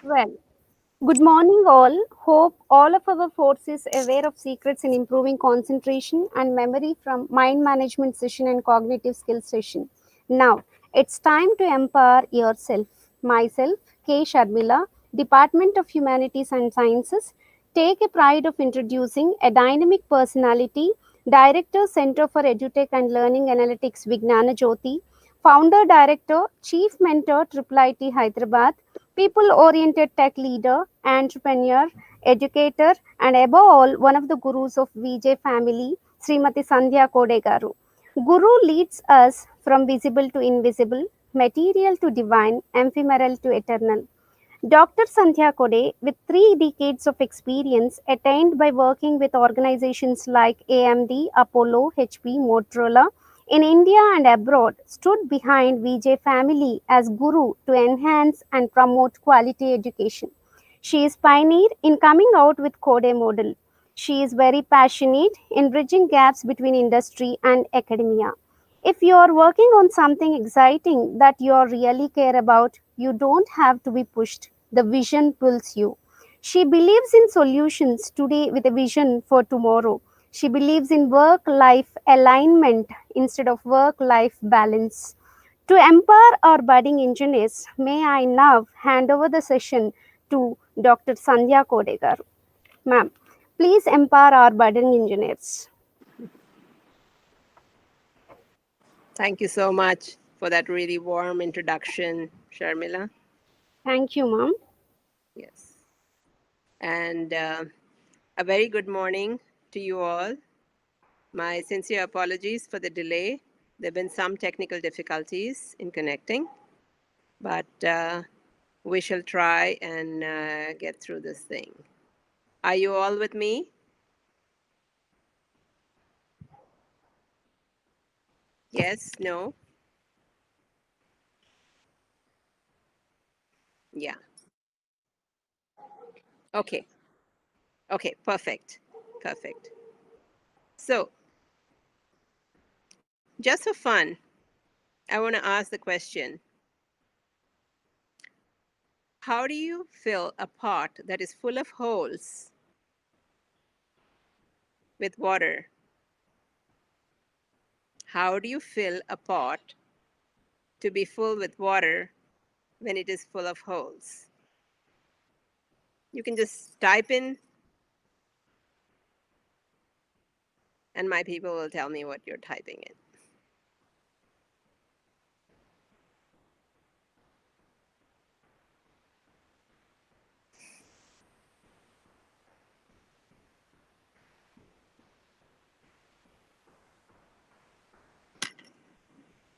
Well, good morning, all. Hope all of our force is aware of secrets in improving concentration and memory from mind management session and cognitive skills session. Now, it's time to empower yourself. Myself, K. Sharmila, Department of Humanities and Sciences, take a pride of introducing a dynamic personality, Director, Center for EduTech and Learning Analytics, Vignana Jyoti, Founder, Director, Chief Mentor, IIIT Hyderabad, people oriented tech leader, entrepreneur, educator, and above all, one of the gurus of VJ family, Srimati Sandhya Kode garu. Guru leads us from visible to invisible, material to divine, ephemeral to eternal. Dr. Sandhya Kode, with 3 decades of experience attained by working with organizations like AMD, Apollo, HP, Motorola, in India and abroad, stood behind VJ family as guru to enhance and promote quality education. She is pioneer in coming out with Kode model. She is very passionate in bridging gaps between industry and academia. If you are working on something exciting that you really care about, you don't have to be pushed. The vision pulls you. She believes in solutions today with a vision for tomorrow. She believes in work life alignment instead of work life balance. To empower our budding engineers, may I now hand over the session to Dr. Sandhya Kodegar. Ma'am, please empower our budding engineers. Thank you so much for that really warm introduction, Sharmila. Thank you, ma'am. Yes. And a very good morning to you all. My sincere apologies for the delay. There have been some technical difficulties in connecting, but we shall try and get through this thing. Are you all with me? Yes? No? Yeah. Okay. Okay, perfect. Perfect. So, just for fun, I want to ask the question, how do you fill a pot that is full of holes with water? How do you fill a pot to be full with water when it is full of holes? You can just type in, and my people will tell me what you're typing in.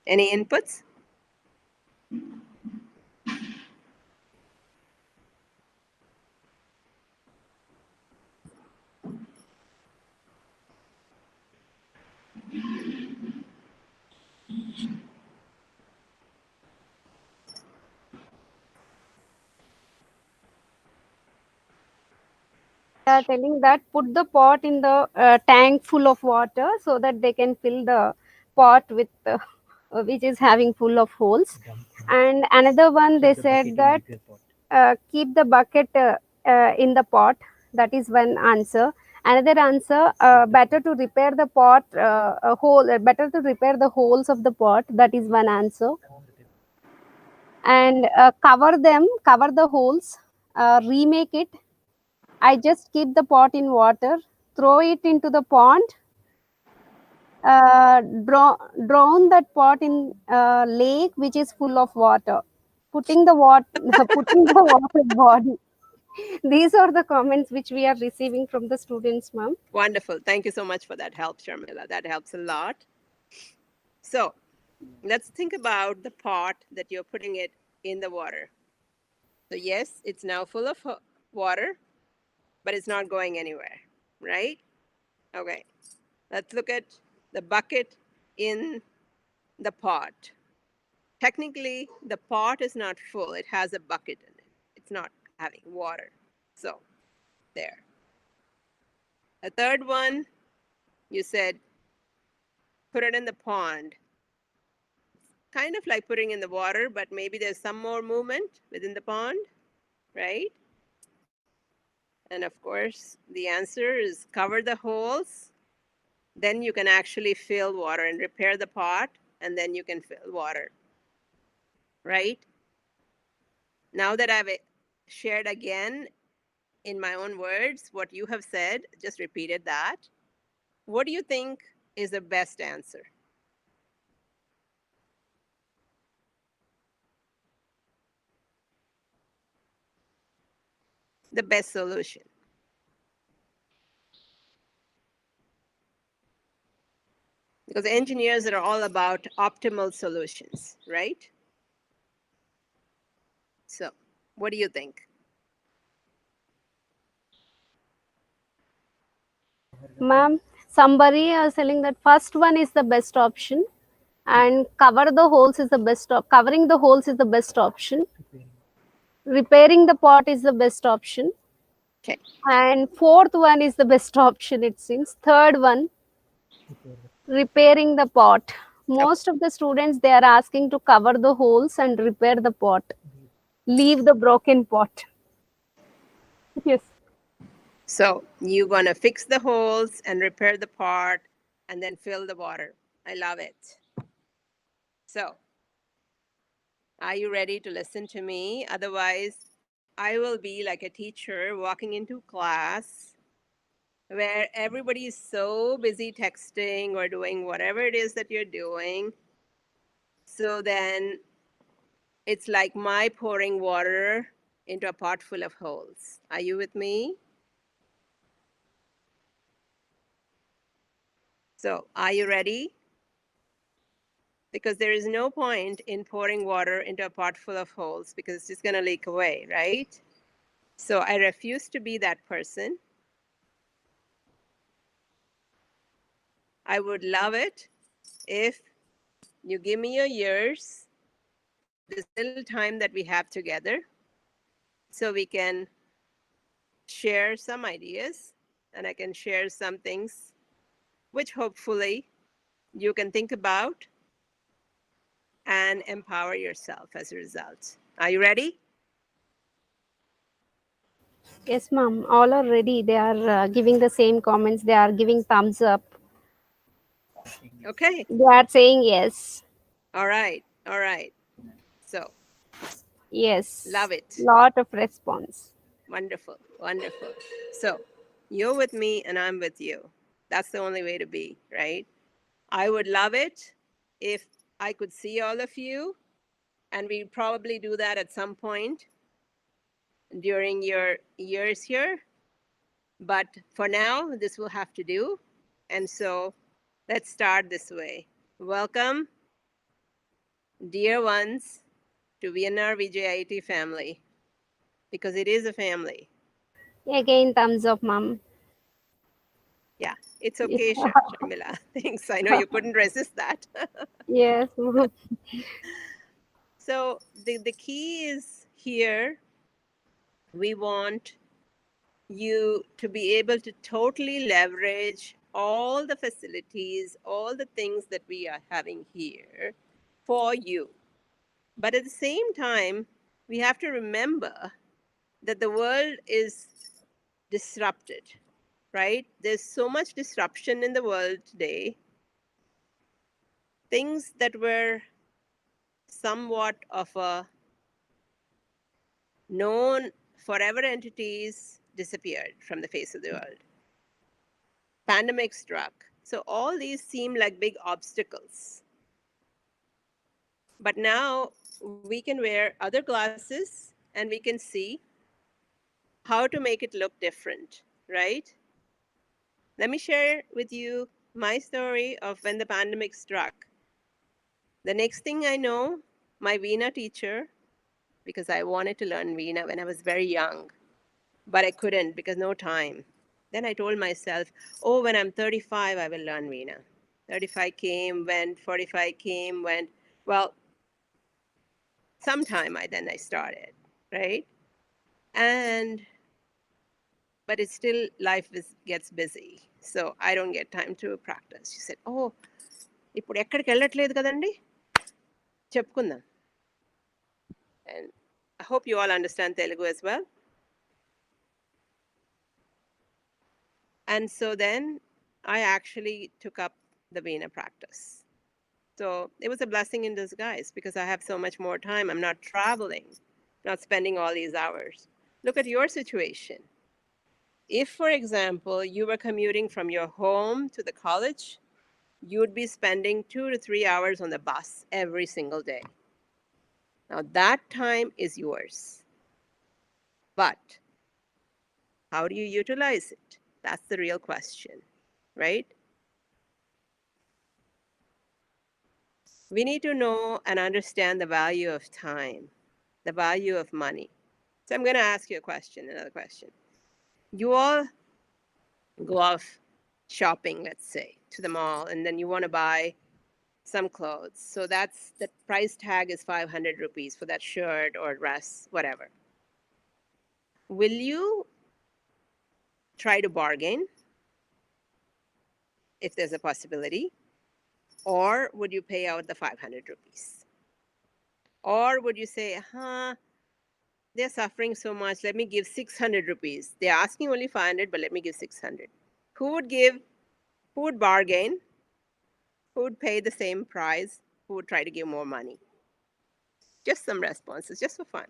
Any inputs? They are telling that put the pot in the tank full of water so that they can fill the pot with which is having full of holes. And another one, they said that keep the bucket in the pot. That is one answer. Another answer, better to repair the pot better to repair the holes of the pot. That is one answer. And cover the holes, remake it. I just keep the pot in water, throw it into the pond, drown that pot in lake which is full of water, putting the water, putting the water body. These are the comments which we are receiving from the students, ma'am. Wonderful. Thank you so much for that help, Sharmila. That helps a lot. So let's think about the pot that you're putting it in the water. So yes, it's now full of water, but it's not going anywhere, right? Okay. Let's look at the bucket in the pot. Technically, the pot is not full. It has a bucket in it. It's not having water. So, there. A third one, you said, put it in the pond. Kind of like putting in the water, but maybe there's some more movement within the pond, right? And of course, the answer is cover the holes. Then you can actually fill water and repair the pot, and then you can fill water, right? Now that I've shared again in my own words what you have said, just repeated that. What do you think is the best answer? The best solution. Because engineers are all about optimal solutions, right? So, what do you think? Ma'am, somebody is telling that first one is the best option, and covering the holes is the best option. Repairing the pot is the best option. Okay. And fourth one is the best option, it seems. Third one, repairing the pot. Most of the students, they are asking to cover the holes and repair the pot. Leave the broken pot. Yes. So you're going to fix the holes and repair the pot and then fill the water. I love it. So, are you ready to listen to me? Otherwise, I will be like a teacher walking into class where everybody is so busy texting or doing whatever it is that you're doing. So then it's like my pouring water into a pot full of holes. Are you with me? So, are you ready? Because there is no point in pouring water into a pot full of holes because it's just going to leak away, right? So I refuse to be that person. I would love it if you give me your ears, this little time that we have together, so we can share some ideas and I can share some things which hopefully you can think about and empower yourself as a result. Are you ready? Yes, ma'am. All are ready. They are giving the same comments. They are giving thumbs up. Okay. They are saying yes. All right. All right. So, Yes. love it. Lot of response. Wonderful. Wonderful. So, you're with me and I'm with you. That's the only way to be, right? I would love it if I could see all of you, and we probably do that at some point during your years here. But for now, this will have to do. And so let's start this way. Welcome, dear ones, to VNRVJIET family, because it is a family. Again, thumbs up, ma'am. Yeah, it's Yeah. okay, Sharmila. Thanks. I know you couldn't resist that. Yes. So the key is here, we want you to be able to totally leverage all the facilities, all the things that we are having here for you. But at the same time, we have to remember that the world is disrupted, right? There's so much disruption in the world today. Things that were somewhat of a known forever entities disappeared from the face of the world. Pandemic struck. So all these seem like big obstacles. But now we can wear other glasses and we can see how to make it look different, right? Let me share with you my story of when the pandemic struck. The next thing I know, my Veena teacher, because I wanted to learn Veena when I was very young, but I couldn't because no time. Then I told myself, oh, when I'm 35, I will learn Veena. 35 came, went, 45 came, went. Well, sometime I started, right? And but it's still gets busy, so I don't get time to practice. She said, oh, ఇప్పుడు ఎక్కడికి వెళ్ళట్లేదు కదండి, చెప్పుకుందాం. And I hope you all understand Telugu as well. And so then I actually took up the Veena practice. So it was a blessing in disguise because I have so much more time. I'm not traveling, not spending all these hours. Look at your situation. If, for example, you were commuting from your home to the college, you'd be spending 2 to 3 hours on the bus every single day. Now, that time is yours. But how do you utilize it? That's the real question, right? We need to know and understand the value of time, the value of money. So I'm going to ask you a question, another question. You all go off shopping, let's say, to the mall, and then you want to buy some clothes. So that's the price tag is 500 rupees for that shirt or dress, whatever. Will you try to bargain if there's a possibility? Or would you pay out the 500 rupees? Or would you say, they're suffering so much, let me give 600 rupees. They're asking only 500, but let me give 600. Who would bargain? Who would pay the same price? Who would try to give more money? Just some responses, just for fun.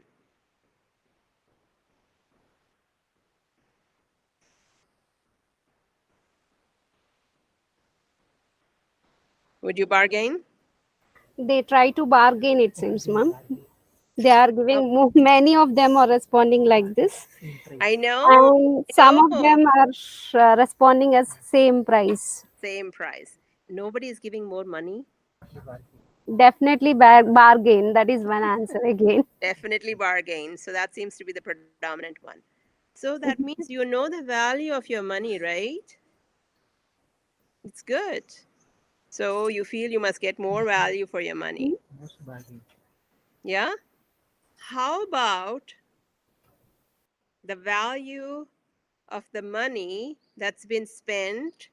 Would you bargain? They try to bargain, it seems, ma'am. They are giving many of them are responding like this, I know, and I some of know. them are responding as same price. Same price. Nobody is giving more money. Definitely bargain. That is one answer again. Definitely bargain. So that seems to be the predominant one. So that means you know the value of your money, right? It's good. So you feel you must get more value for your money. Yeah? How about the value of the money that's been spent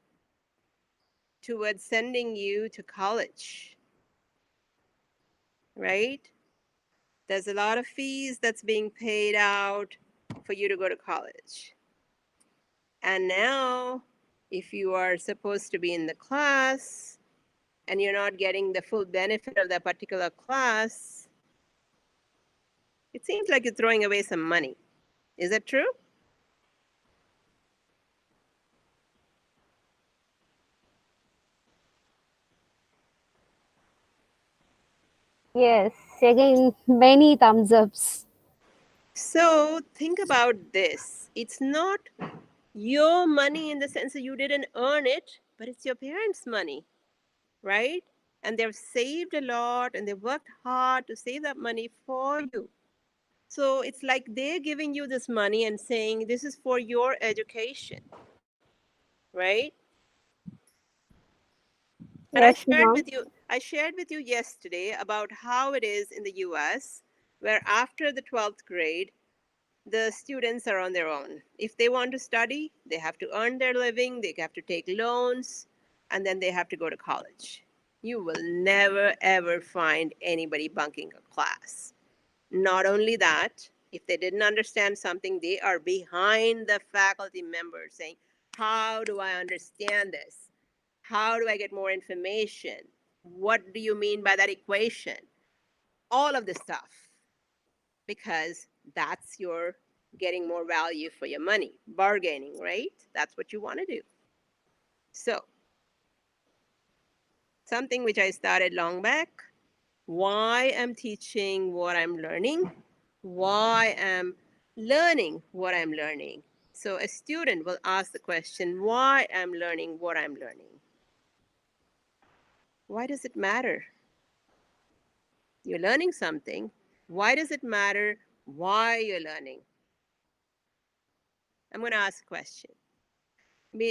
towards sending you to college? Right? There's a lot of fees that's being paid out for you to go to college. And now, if you are supposed to be in the class and you're not getting the full benefit of that particular class, it seems like you're throwing away some money. Is that true? Yes, again, many thumbs ups. So think about this. It's not your money in the sense that you didn't earn it, but it's your parents' money, right? And they've saved a lot and they've worked hard to save that money for you. So it's like they're giving you this money and saying, this is for your education, right? And Yes, ma'am. I shared with you yesterday about how it is in the US, where after the 12th grade, the students are on their own. If they want to study, they have to earn their living, they have to take loans, and then they have to go to college. You will never ever find anybody bunking a class. Not only that, if they didn't understand something, they are behind the faculty members saying, how do I understand this? How do I get more information? What do you mean by that equation? All of this stuff, because that's your getting more value for your money, bargaining, right? That's what you want to do. So, something which I started long back, why I'm teaching what I'm learning, why I'm learning what I'm learning. So a student will ask the question, why I'm learning what I'm learning. Why does it matter? You're learning something. Why does it matter why you're learning? I'm going to ask a question. మీ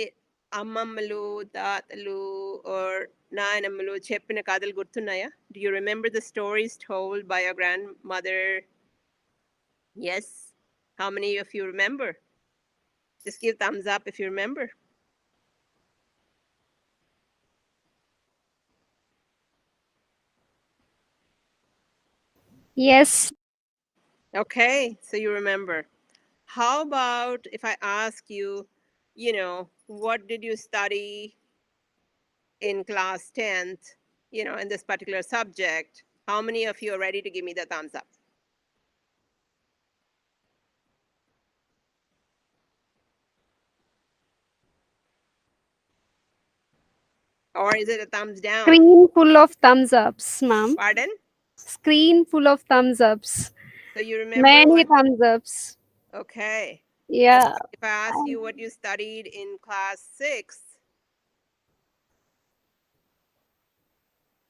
అమ్మమ్మలు తాతలు or నాయనమ్మలు చెప్పిన కథలు గుర్తున్నాయా? Do you remember the stories told by your grandmother? Yes. How many of you remember? Just give thumbs up if you remember. Yes. Okay, so you remember. How about if I ask you, what did you study in class 10th, in this particular subject? How many of you are ready to give me the thumbs up? Or is it a thumbs down? Screen full of thumbs ups, ma'am. Pardon? Screen full of thumbs ups. So you remember Many what? thumbs ups. Okay. Yeah. If I ask you what you studied in class 6,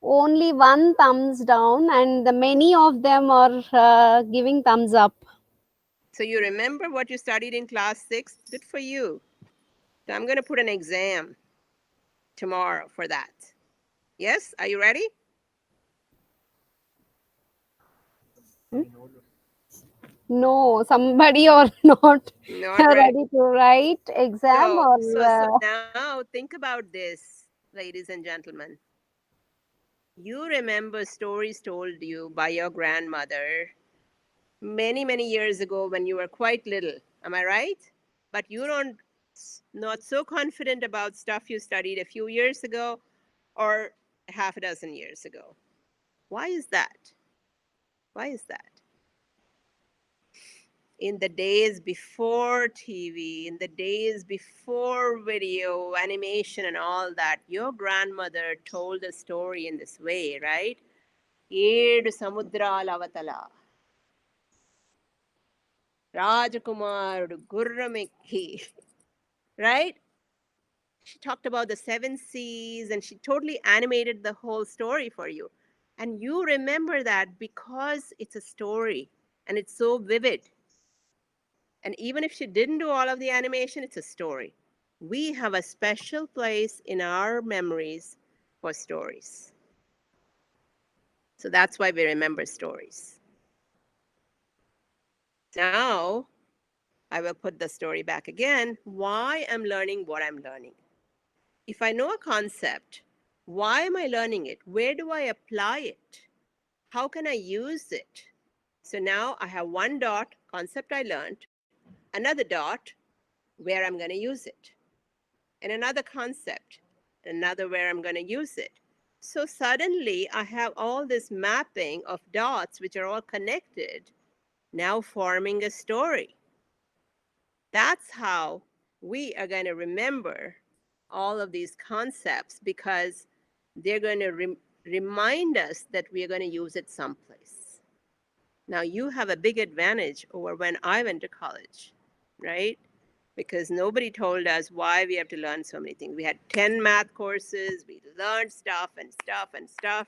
Only one thumbs down, and the many of them are giving thumbs up. so you remember what you studied in class 6? Good for you. So I'm going to put an exam tomorrow for that. Yes? Are you ready? No, somebody or not Not ready. ready to write exam or So now think about this, ladies and gentlemen. You remember stories told you by your grandmother many, many years ago when you were quite little. Am I right? But you don't not so confident about stuff you studied a few years ago or half a dozen years ago. Why is that? Why is that? In the days before TV, in the days before video, animation, and all that, your grandmother told a story in this way, right? Ed Samudrala Avatala. Rajakumarudu Gurramekki. Right? She talked about the seven seas and she totally animated the whole story for you. And you remember that because it's a story and it's so vivid. And even if she didn't do all of the animation, it's a story. We have a special place in our memories for stories. So that's why we remember stories. Now, I will put the story back again. Why I'm learning what I'm learning. If I know a concept, why am I learning it? Where do I apply it? How can I use it? So now I have one dot, concept I learned, another dot, where I'm going to use it, and another concept, another where I'm going to use it. So suddenly I have all this mapping of dots which are all connected, now forming a story. That's how we are going to remember all of these concepts because they're going to remind us that we are going to use it someplace. Now, you have a big advantage over when I went to college, right? Because nobody told us why we have to learn so many things. We had 10 math courses, we learned stuff and stuff and stuff.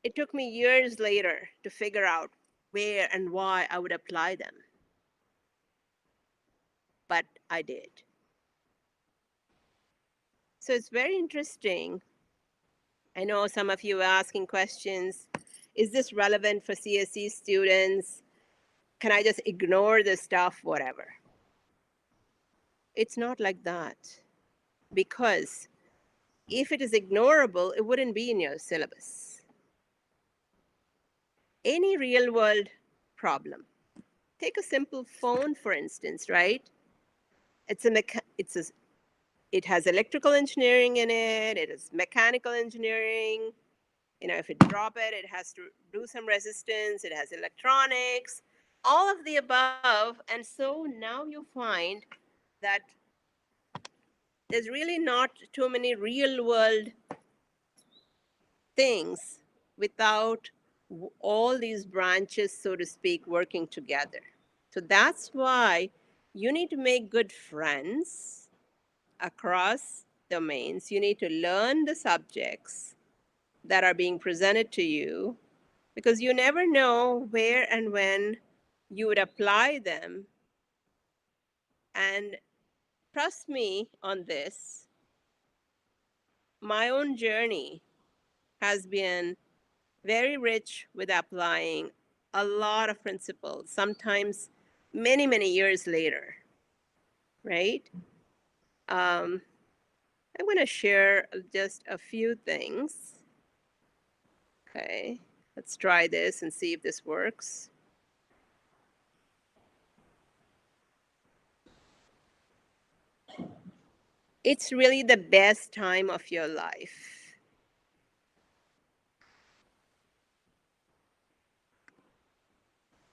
It took me years later to figure out where and why I would apply them. But I did. So it's very interesting. I know some of you are asking questions. Is this relevant for CSE students? Can I just ignore this stuff? Whatever. It's not like that. Because if it is ignorable, it wouldn't be in your syllabus. Any real world problem. Take a simple phone, for instance, right? It has electrical engineering in it. It is mechanical engineering. If it drop it, it has to do some resistance. It has electronics, all of the above. And so now you find that there's really not too many real world things without all these branches, so to speak, working together. So that's why you need to make good friends across domains. You need to learn the subjects that are being presented to you because you never know where and when you would apply them and trust me on this, my own journey has been very rich with applying a lot of principles, sometimes many, many years later, right? I'm going to share just a few things. Okay, let's try this and see if this works. It's really the best time of your life.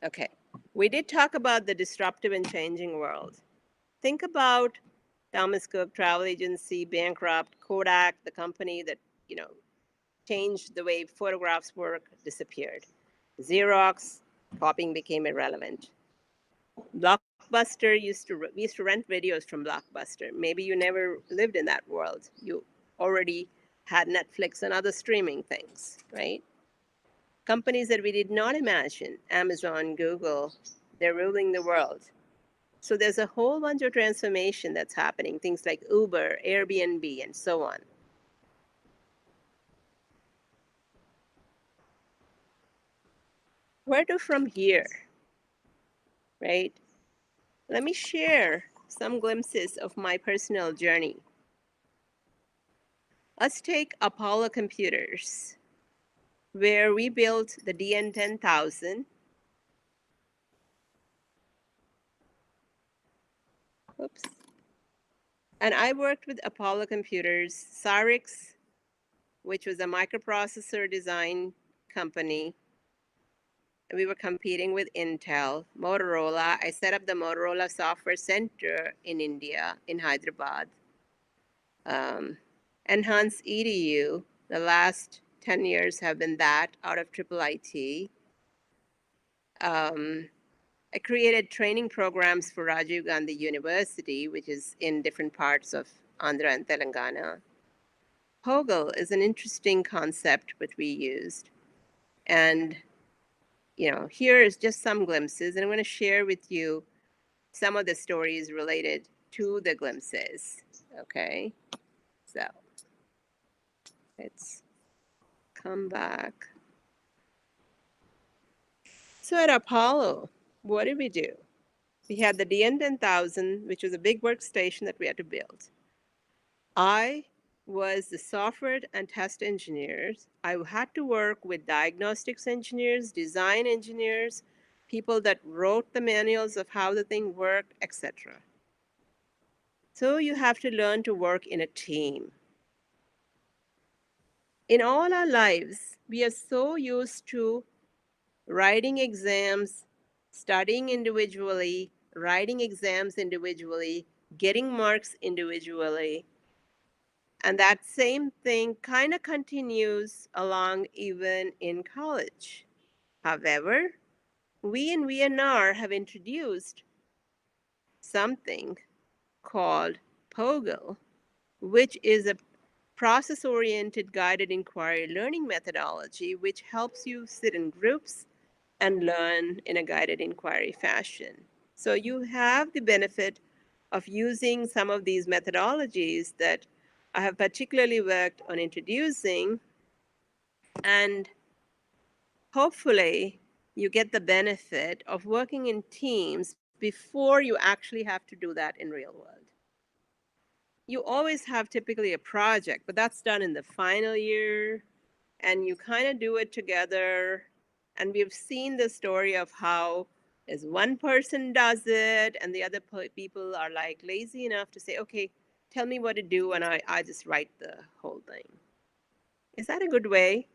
Okay, we did talk about the disruptive and changing world. Think about Thomas Cook, travel agency, bankrupt, Kodak, the company that, changed the way photographs work, disappeared. Xerox, copying became irrelevant. Blockbuster we used to rent videos from Blockbuster. Maybe you never lived in that world. You already had Netflix and other streaming things, right? Companies that we did not imagine, Amazon, Google, they're ruling the world. So there's a whole bunch of transformation that's happening, things like Uber, Airbnb, and so on. Where to from here, right? Let me share some glimpses of my personal journey. Let's take Apollo Computers, where we built the DN10000. Oops. And I worked with Apollo Computers, Cyrix, which was a microprocessor design company. We were competing with Intel, Motorola. I set up the Motorola Software Center in India, in Hyderabad. EnhanceEdu, the last 10 years have been that out of IIIT. I created training programs for Rajiv Gandhi University, which is in different parts of Andhra and Telangana. POGL is an interesting concept which we used. And, here is just some glimpses, and I'm going to share with you some of the stories related to the glimpses. Okay, so let's come back. So at Apollo, what did we do? We had the DN10000, which was a big workstation that we had to build. I was the software and test engineers. I had to work with diagnostics engineers, design engineers, people that wrote the manuals of how the thing worked, etc. So you have to learn to work in a team. In all our lives, we are so used to writing exams, studying individually, writing exams individually, getting marks individually. And that same thing kind of continues along even in college. However, we in VNR have introduced something called POGL, which is a process-oriented guided inquiry learning methodology, which helps you sit in groups and learn in a guided inquiry fashion. So you have the benefit of using some of these methodologies that I have particularly worked on introducing, and hopefully you get the benefit of working in teams before you actually have to do that in real world. You always have typically a project, but that's done in the final year, and you kind of do it together. And we've seen the story of how as one person does it and the other people are like lazy enough to say, okay, tell me what to do, and I just write the whole thing. Is that a good way?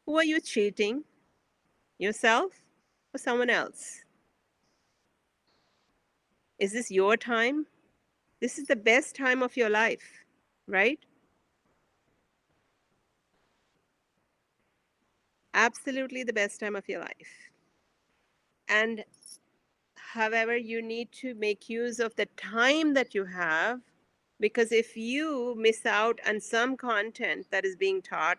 Who are you cheating? Yourself or someone else? Is this your time? This is the best time of your life, right? Absolutely the best time of your life. And however, you need to make use of the time that you have, because if you miss out on some content that is being taught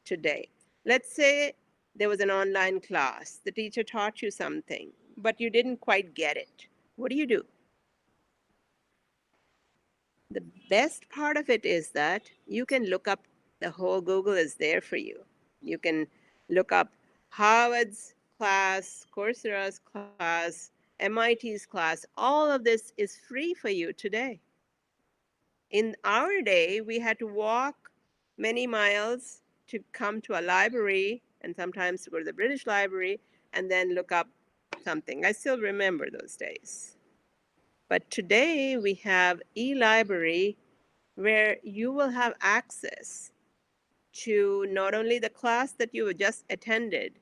today, let's say there was an online class, the teacher taught you something, but you didn't quite get it. What do? The best part of it is that you can look up, the whole Google is there for you. You can look up Harvard's class, Coursera's class, MIT's class. All of this is free for you today. In our day, we had to walk many miles to come to a library and sometimes to go to the British Library and then look up something. I still remember those days. But today we have e-library where you will have access to not only the class that you just attended.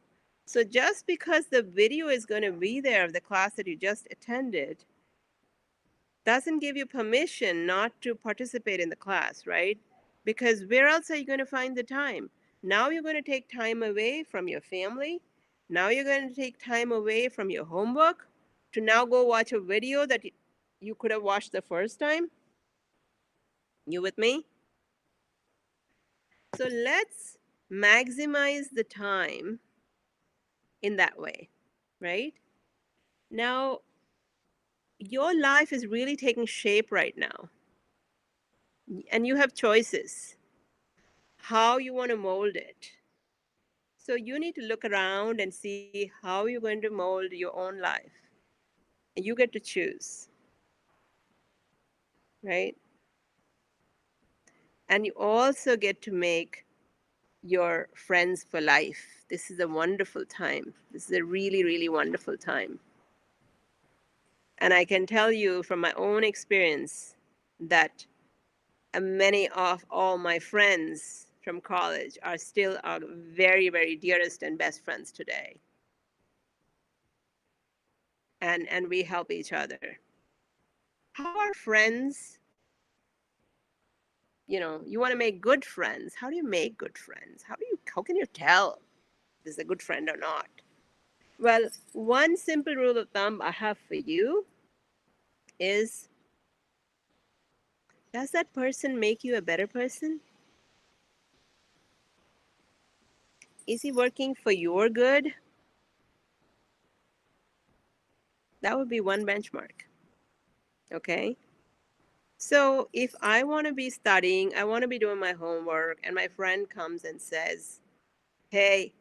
So just because the video is going to be there of the class that you just attended doesn't give you permission not to participate in the class, right? Because where else are you going to find the time? Now you're going to take time away from your family. Now you're going to take time away from your homework to now go watch a video that you could have watched the first time. You with me? So let's maximize the time in that way, right? Now, your life is really taking shape right now, and you have choices how you want to mold it. So you need to look around and see how you're going to mold your own life. And you get to choose, right? And you also get to make your friends for life. This is a wonderful time. This is a really, really wonderful time. And I can tell you from my own experience that many of all my friends from college are still our very, very dearest and best friends today. And we help each other. How are friends? You want to make good friends. How do you make good friends? How can you tell if this is a good friend or not? Well, one simple rule of thumb I have for you is, does that person make you a better person? Is he working for your good? That would be one benchmark. Okay? So if I want to be studying, I want to be doing my homework, and my friend comes and says, hey,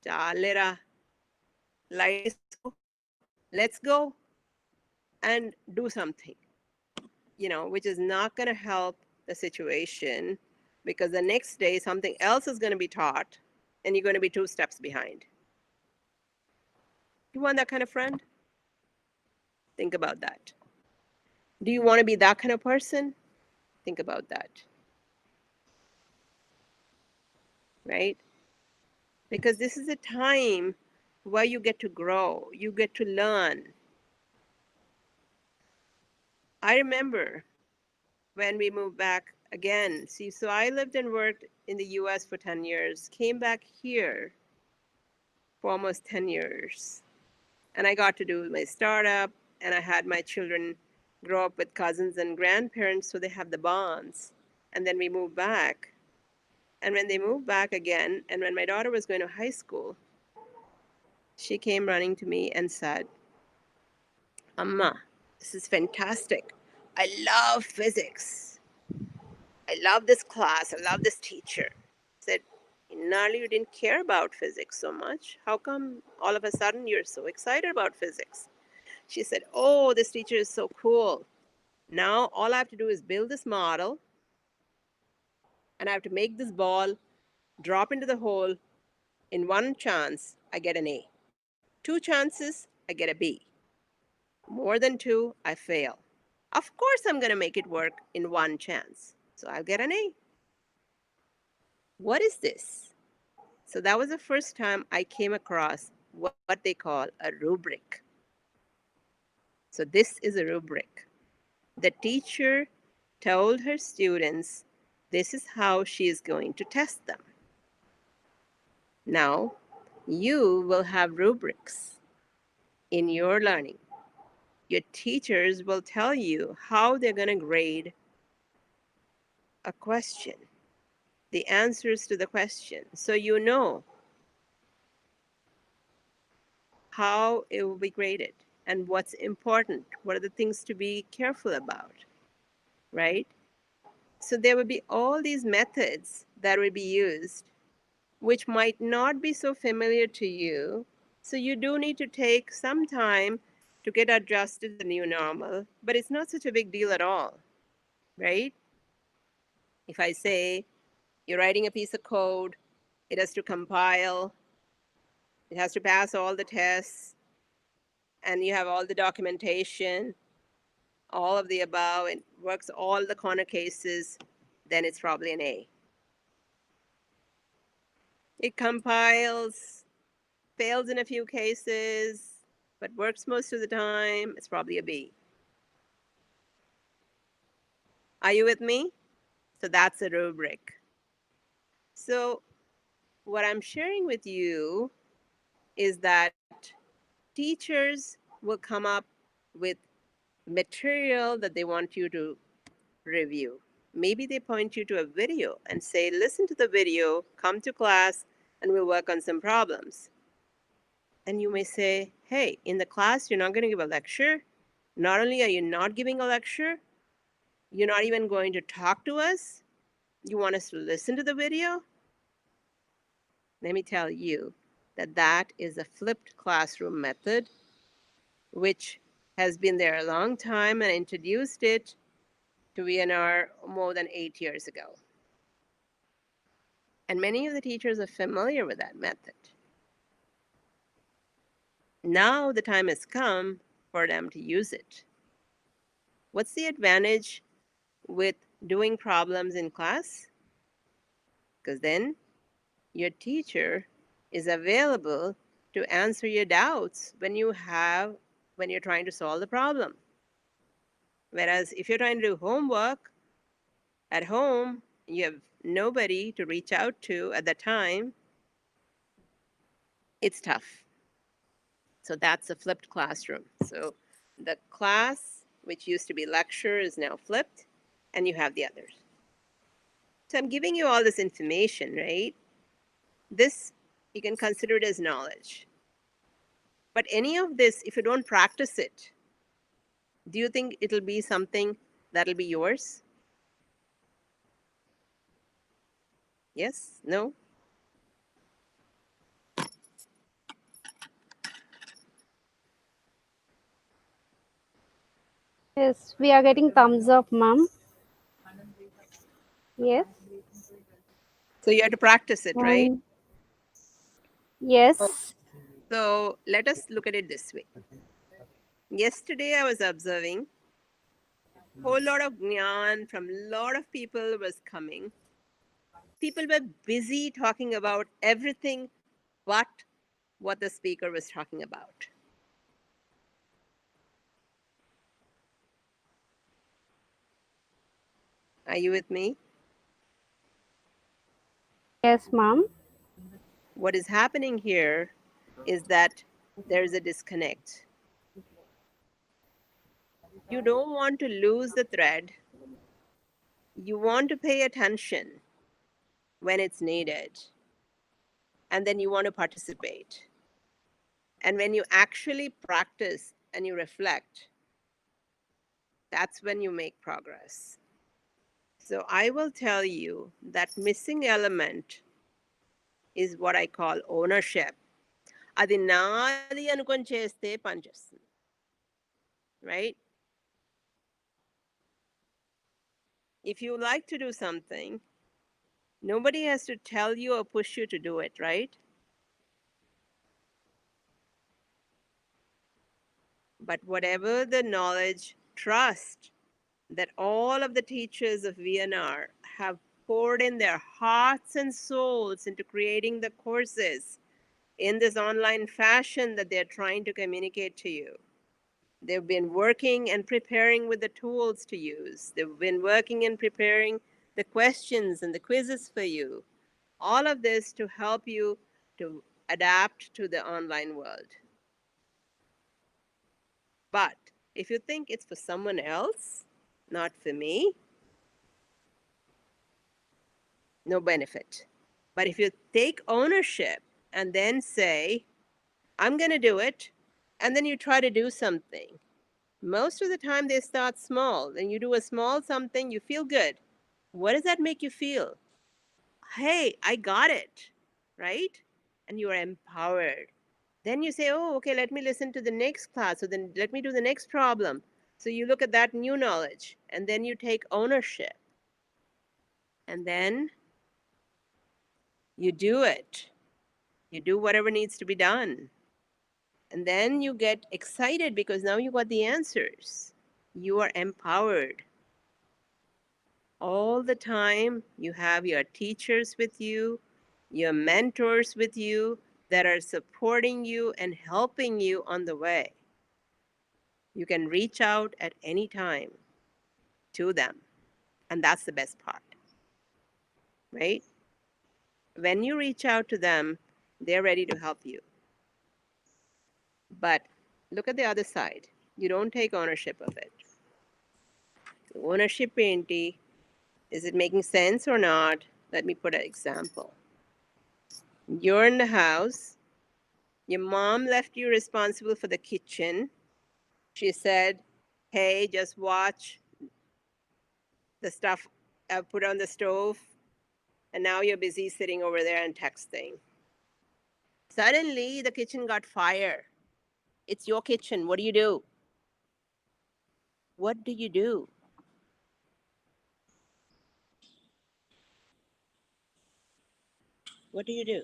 chalera, lights go, let's go and do something, which is not going to help the situation, because the next day something else is going to be taught and you're going to be 2 steps behind. You want that kind of friend? Think about that. Do you want to be that kind of person? Think about that. Right? Because this is a time where you get to grow, you get to learn. I remember when we moved back again. See, so I lived and worked in the US for 10 years, came back here for almost 10 years. And I got to do my startup, and I had my children grow up with cousins and grandparents, so they have the bonds. And then we moved back. And when they moved back again, and when my daughter was going to high school, she came running to me and said, Amma, this is fantastic. I love physics. I love this class. I love this teacher. I said, Nali, you didn't care about physics so much. How come all of a sudden you're so excited about physics? She said, oh, this teacher is so cool. Now all I have to do is build this model, and I have to make this ball drop into the hole. In one chance, I get an A. 2 chances, I get a B. More than 2, I fail. Of course, I'm going to make it work in 1 chance. So I'll get an A. What is this? So that was the first time I came across what they call a rubric. So this is a rubric. The teacher told her students this is how she is going to test them. Now, you will have rubrics in your learning. Your teachers will tell you how they're going to grade a question, the answers to the question, so you know how it will be graded. and what's important. What are the things to be careful about, right? So there will be all these methods that will be used, which might not be so familiar to you. So you do need to take some time to get adjusted to the new normal, but it's not such a big deal at all, right? If I say you're writing a piece of code, it has to compile, it has to pass all the tests, and you have all the documentation, all of the above, it works all the corner cases, then it's probably an A. It compiles, fails in a few cases, but works most of the time, it's probably a B. Are you with me? So that's a rubric. So what I'm sharing with you is that teachers will come up with material that they want you to review. Maybe they point you to a video and say, listen to the video, come to class, and we'll work on some problems. And you may say, hey, in the class, you're not going to give a lecture. Not only are you not giving a lecture, you're not even going to talk to us. You want us to listen to the video? Let me tell you that that is a flipped classroom method, which has been there a long time, and introduced it to VNR more than 8 years ago. And many of the teachers are familiar with that method. Now the time has come for them to use it. What's the advantage with doing problems in class? Because then your teacher is available to answer your doubts when you're trying to solve the problem. Whereas if you're trying to do homework at home, you have nobody to reach out to at the time, it's tough. So that's a flipped classroom. So the class, which used to be lecture, is now flipped, and you have the others. So I'm giving you all this information, right? This, you can consider it as knowledge. But any of this, if you don't practice it, do you think it'll be something that'll be yours? Yes? No? Yes, we are getting thumbs up, ma'am. Yes. So you have to practice it, right? And yes. So let us look at it this way. Yesterday I was observing a whole lot of gyan from a lot of people was coming. People were busy talking about everything but what the speaker was talking about. Are you with me? Yes, ma'am. What is happening here is that there's a disconnect. You don't want to lose the thread. You want to pay attention when it's needed. And then you want to participate. And when you actually practice and you reflect, that's when you make progress. So I will tell you that missing element is what I call ownership. అది నాది అనుకొని చేస్తే పనిచేస్తుంది, right? If you like to do something, nobody has to tell you or push you to do it, right? But whatever the knowledge, trust that all of the teachers of VNR have poured in their hearts and souls into creating the courses in this online fashion that they're trying to communicate to you. They've been working and preparing with the tools to use. They've been working and preparing the questions and the quizzes for you. All of this to help you to adapt to the online world. But if you think it's for someone else, not for me, no benefit. But if you take ownership and then say, I'm going to do it, and then you try to do something. Most of the time they start small. Then you do a small something, you feel good. What does that make you feel? Hey, I got it, right? And you are empowered. Then you say, oh, okay, let me listen to the next class. So then let me do the next problem. So you look at that new knowledge and then you take ownership. And then you do it. You do whatever needs to be done. And then you get excited because now you got the answers. You are empowered. All the time, you have your teachers with you, your mentors with you that are supporting you and helping you on the way. You can reach out at any time to them. And that's the best part, right? When you reach out to them, they're ready to help you. But look at the other side. You don't take ownership of it. Ownership enti, is it making sense or not? Let me put an example. You're in the house. Your mom left you responsible for the kitchen. She said, hey, just watch the stuff I put on the stove. And now you're busy sitting over there and texting. Suddenly, the kitchen got fire. It's your kitchen. What do you do? What do you do? What do you do?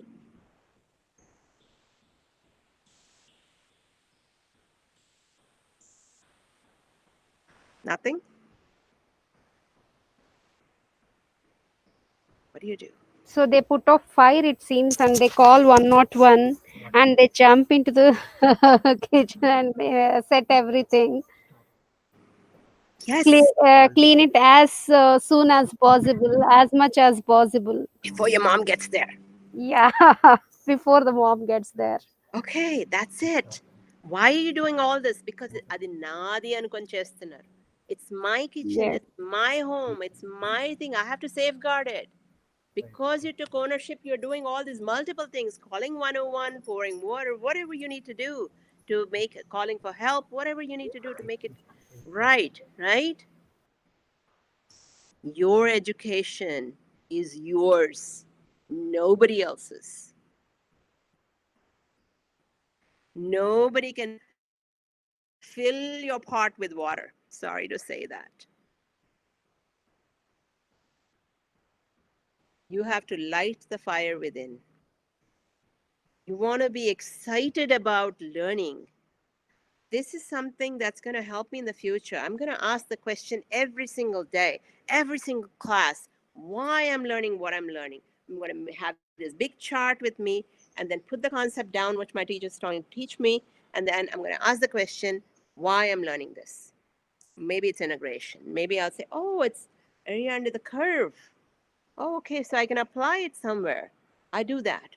Nothing? What do you do? So they put off fire, it seems, and they call 101 and they jump into the kitchen and set everything. Yes, Clean it as soon as possible, as much as possible. before your mom gets there. Yeah, before the mom gets there. Okay, that's it. Why are you doing all this? Because అది నాది అనుకొని చేస్తున్నారు. It's my kitchen, Yes. it's my home, it's my thing. I have to safeguard it. Because you took ownership, you're doing all these multiple things, calling 101, pouring water, whatever you need to do to make it, calling for help, whatever you need to do to make it right, right? Your education is yours, nobody else's. Nobody can fill your pot with water. Sorry to say that. You have to light the fire within. You want to be excited about learning. This is something that's going to help me in the future. I'm going to ask the question every single day, every single class, why I'm learning what I'm learning. I'm going to have this big chart with me and then put the concept down, which my teacher is trying to teach me. And then I'm going to ask the question, why I'm learning this. Maybe it's integration. Maybe I'll say, oh, it's area under the curve. Oh, okay, so I can apply it somewhere. I do that.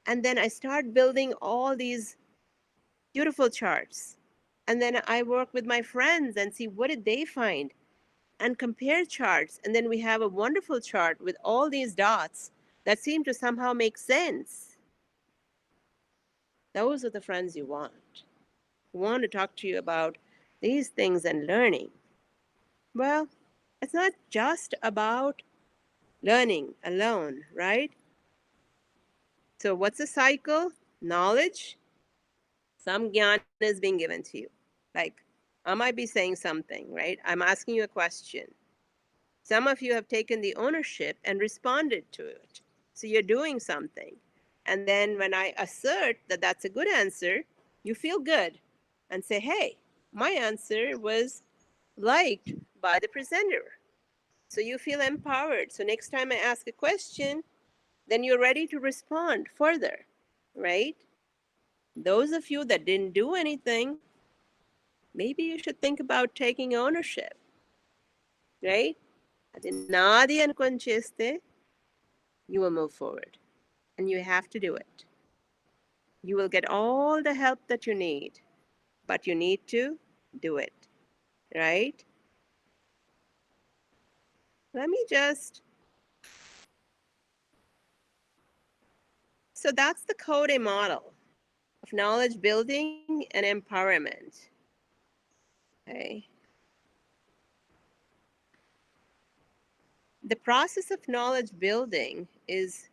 And then I start building all these beautiful charts. And then I work with my friends and see what did they find and compare charts. And then we have a wonderful chart with all these dots that seem to somehow make sense. Those are the friends you want. Who want to talk to you about these things and learning. Well, it's not just about learning alone, right? So what's the cycle? Knowledge. Some gyan is being given to you. Like, I might be saying something, right? I'm asking you a question. Some of you have taken the ownership and responded to it. So you're doing something. And then when I assert that that's a good answer, you feel good and say, hey, my answer was liked by the presenter. So you feel empowered. So next time I ask a question, then you're ready to respond further, right? Those of you that didn't do anything, maybe you should think about taking ownership, right? అది నాది అనుకొని చేస్తే you will move forward and you have to do it. You will get all the help that you need, but you need to do it, right? Let me just, so that's the Kode model. of knowledge building and empowerment. Okay. The process of knowledge building is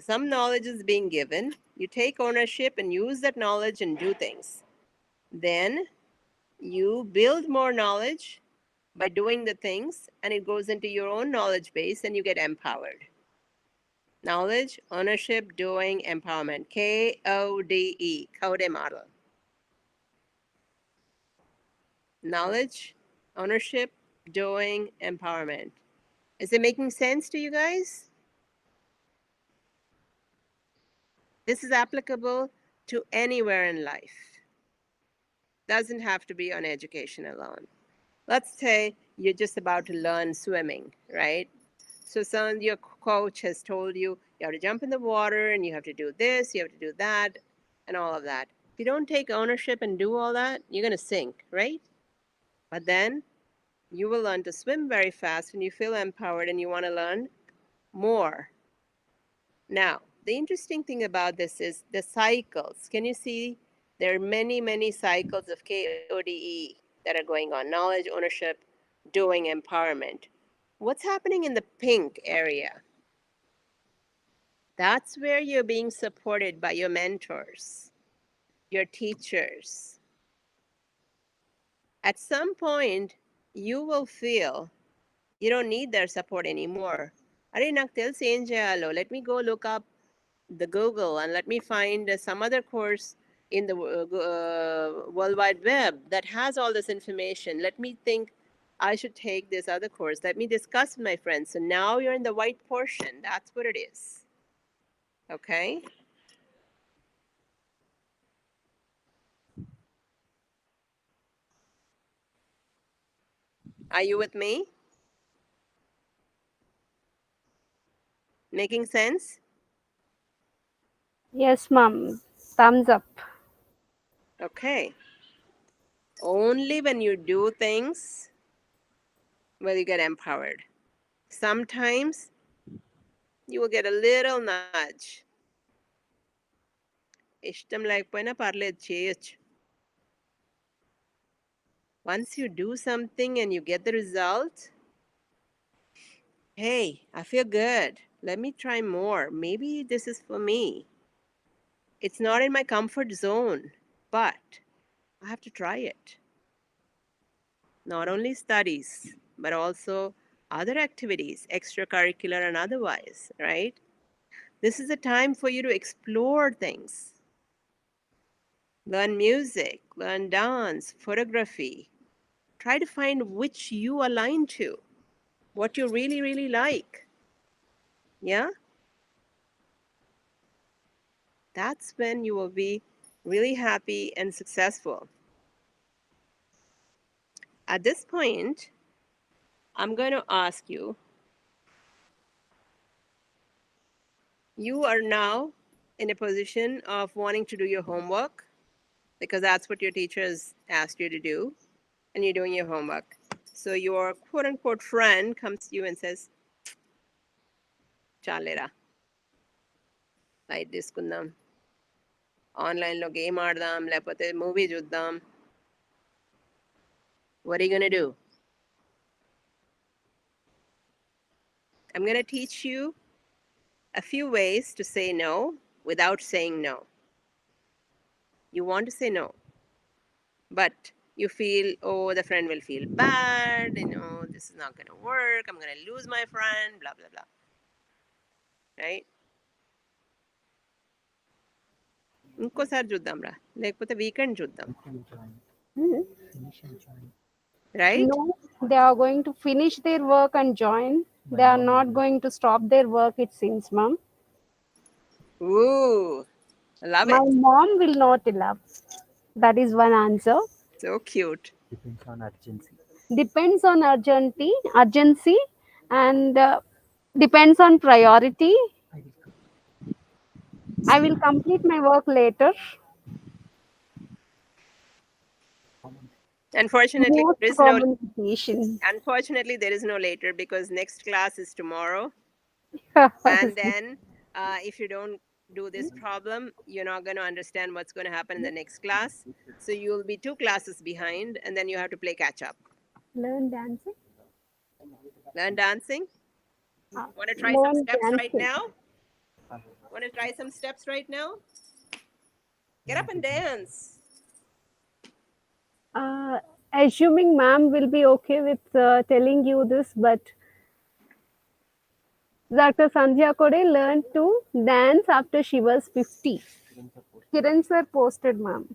some knowledge is being given, you take ownership and use that knowledge and do things. Then you build more knowledge by doing the things, and it goes into your own knowledge base and you get empowered. Knowledge, ownership, doing, empowerment. KODE, Kode model. Knowledge, ownership, doing, empowerment. Is it making sense to you guys? This is applicable to anywhere in life. Doesn't have to be on education alone. Let's say you're just about to learn swimming, right? So your coach has told you you have to jump in the water and you have to do this, you have to do that, and all of that. If you don't take ownership and do all that, you're going to sink, right? But then you will learn to swim very fast and you feel empowered and you want to learn more. Now, the interesting thing about this is the cycles. Can you see there are many, many cycles of KODE that are going on? Knowledge, ownership, doing, empowerment. What's happening in the pink area? That's where you're being supported by your mentors, your teachers. At some point, you will feel you don't need their support anymore. Are నాకు తెలిసి ఏం చేయాలో? Let me go look up the Google and let me find some other course in the World Wide Web that has all this information. Let me think I should take this other course. Let me discuss with my friends. So now you're in the white portion. That's what it is. Okay? Are you with me? Making sense? Yes, ma'am. Thumbs up. Okay. Only when you do things will you get empowered. Sometimes you will get a little nudge. ఇష్టం లేకపోయినా పర్లేదు చేయొచ్చు. Once you do something and you get the result, hey, I feel good. Let me try more. Maybe this is for me. It's not in my comfort zone, but I have to try it. Not only studies, but also other activities, extracurricular and otherwise, right? This is a time for you to explore things. Learn music, learn dance, photography. Try to find which you align to, what you really, really like. Yeah? That's when you will be really happy and successful. At this point, I'm going to ask you, you are now in a position of wanting to do your homework because that's what your teachers asked you to do, and you're doing your homework. So your quote unquote friend comes to you and says, Chalera, light తీసుకుందాం, ఆన్లైన్లో game ఆడదాం, లేకపోతే movie చూద్దాం. What are you going to do? I'm going to teach you a few ways to say no without saying no. You want to say no, but you feel, oh, the friend will feel bad, this is not going to work, I'm going to lose my friend, blah, blah, blah. Right? ఇంకోసారి చూద్దాం రా, లేకపోతే weekend చూద్దాం. Right? No, they are going to finish their work and join. They are not going to stop their work, it seems, ma'am. Ooh, I love My it. mom will not allow. That is one answer. So cute. Depends on urgency, and depends on priority. I will complete my work later. Unfortunately, Most there is no communication. later because next class is tomorrow. And then if you don't do this problem, you're not going to understand what's going to happen in the next class. So you'll be 2 classes behind, and then you have to play catch up. Learn dancing. Learn dancing. Want to try some Learn steps right dancing. now? Want to try some steps right now? Get up and dance. Assuming ma'am will be okay with telling you this, but Dr. Sandhya Kode learned to dance after she was 50. Kiran sir posted, ma'am.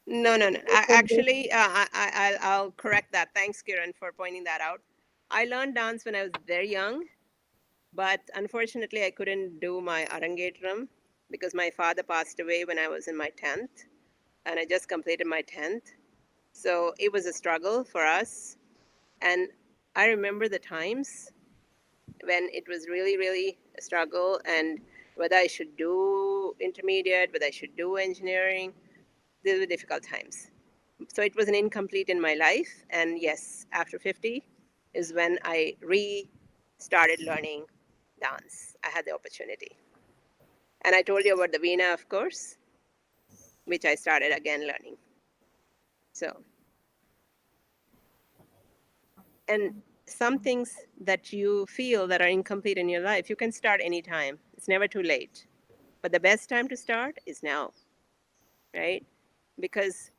No, no, no. Posted this. Actually, I'll correct that. Thanks, Kiran, for pointing that out. I learned dance when I was very young, but unfortunately, I couldn't do my Arangetram because my father passed away when I was in my 10th, and I just completed my 10th. So it was a struggle for us. And I remember the times when it was really, really a struggle, and whether I should do intermediate, whether I should do engineering, these were difficult times. So it was an incomplete in my life. And yes, after 50 is when I started learning dance. I had the opportunity. And I told you about the Veena, of course, which I started again learning. So, and some things that you feel that are incomplete in your life, you can start anytime. It's never too late. But the best time to start is now, right? Because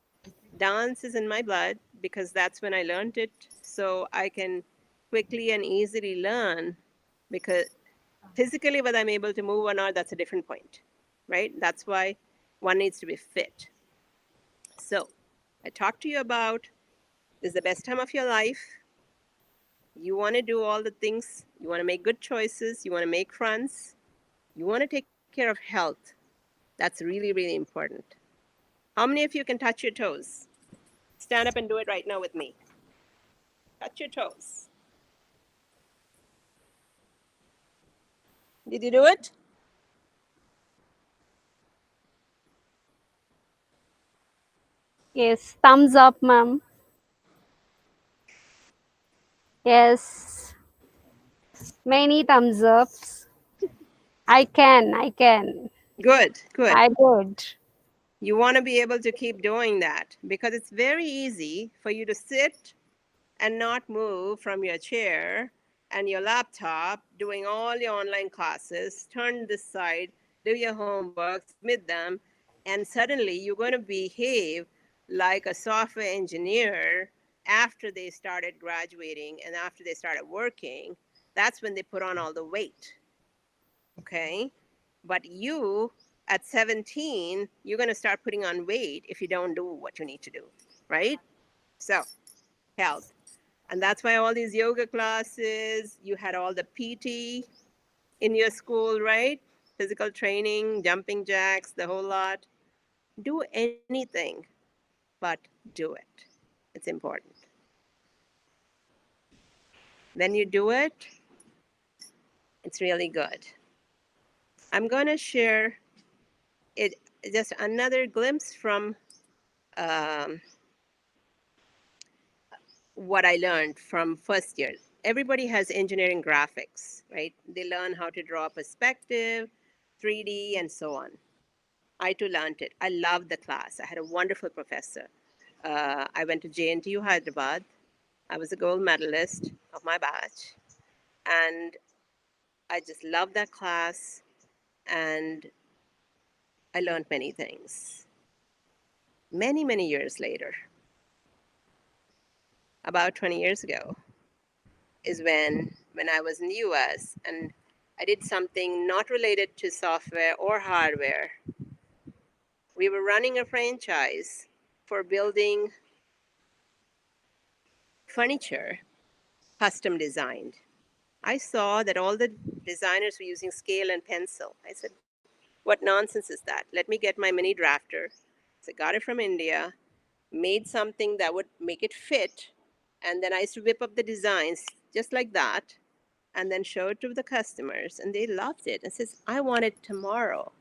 dance is in my blood, because that's when I learned it. So I can quickly and easily learn, because physically, whether I'm able to move or not, that's a different point, right? That's why one needs to be fit. So I talked to you about this is the best time of your life. You want to do all the things, you want to make good choices, you want to make friends, you want to take care of health. That's really, really important. How many of you can touch your toes? Stand up and do it right now with me. Touch your toes. Did you do it? Yes, thumbs up, ma'am. Yes, many thumbs ups. I can. Good, good. I did. You want to be able to keep doing that because it's very easy for you to sit and not move from your chair and your laptop, doing all your online classes, turn this side, do your homework, submit them, and suddenly you're going to behave like a software engineer after they started graduating and after they started working. That's when they put on all the weight. Okay? But you, at 17, you're going to start putting on weight if you don't do what you need to do, right? So, health. And that's why all these yoga classes, you had all the PT in your school, right? Physical training, jumping jacks, the whole lot. Do anything, but do it. It's important. When you do it, it's really good. I'm going to share it just another glimpse from um, what I learned from first year. Everybody has engineering graphics, right? They learn how to draw perspective, 3D, and so on. I too learned it. I loved the class. I had a wonderful professor. I went to JNTU Hyderabad. I was a gold medalist of my batch. And I just loved that class. And I learned many things. Many, many years later, about 20 years ago, is when I was in the US and I did something not related to software or hardware. We were running a franchise for building furniture custom designed. I saw that all the designers were using scale and pencil. I said, what nonsense is that? Let me get my mini drafter. So I got it from India, made something that would make it fit, and then I used to whip up the designs just like that, and then show it to the customers, and they loved it. And says, I want it tomorrow.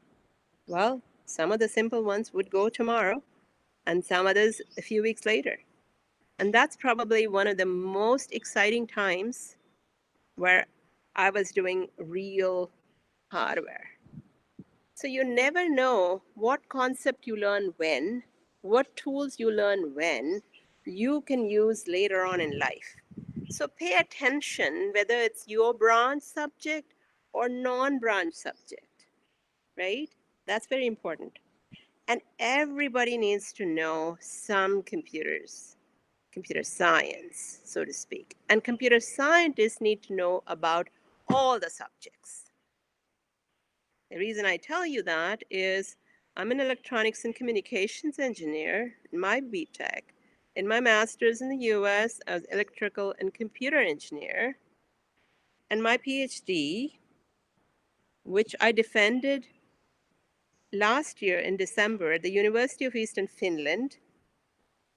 Well, some of the simple ones would go tomorrow, and some others a few weeks later. And that's probably one of the most exciting times where I was doing real hardware. So you never know what concept you learn when, what tools you learn when, you can use later on in life. So pay attention whether it's your branch subject or non-branch subject, right? That's very important. And everybody needs to know some computers, computer science, so to speak. And computer scientists need to know about all the subjects. The reason I tell you that is I'm an electronics and communications engineer in my BTech. In my master's in the US, I was electrical and computer engineer. And my PhD, which I defended last year in December at the University of Eastern Finland,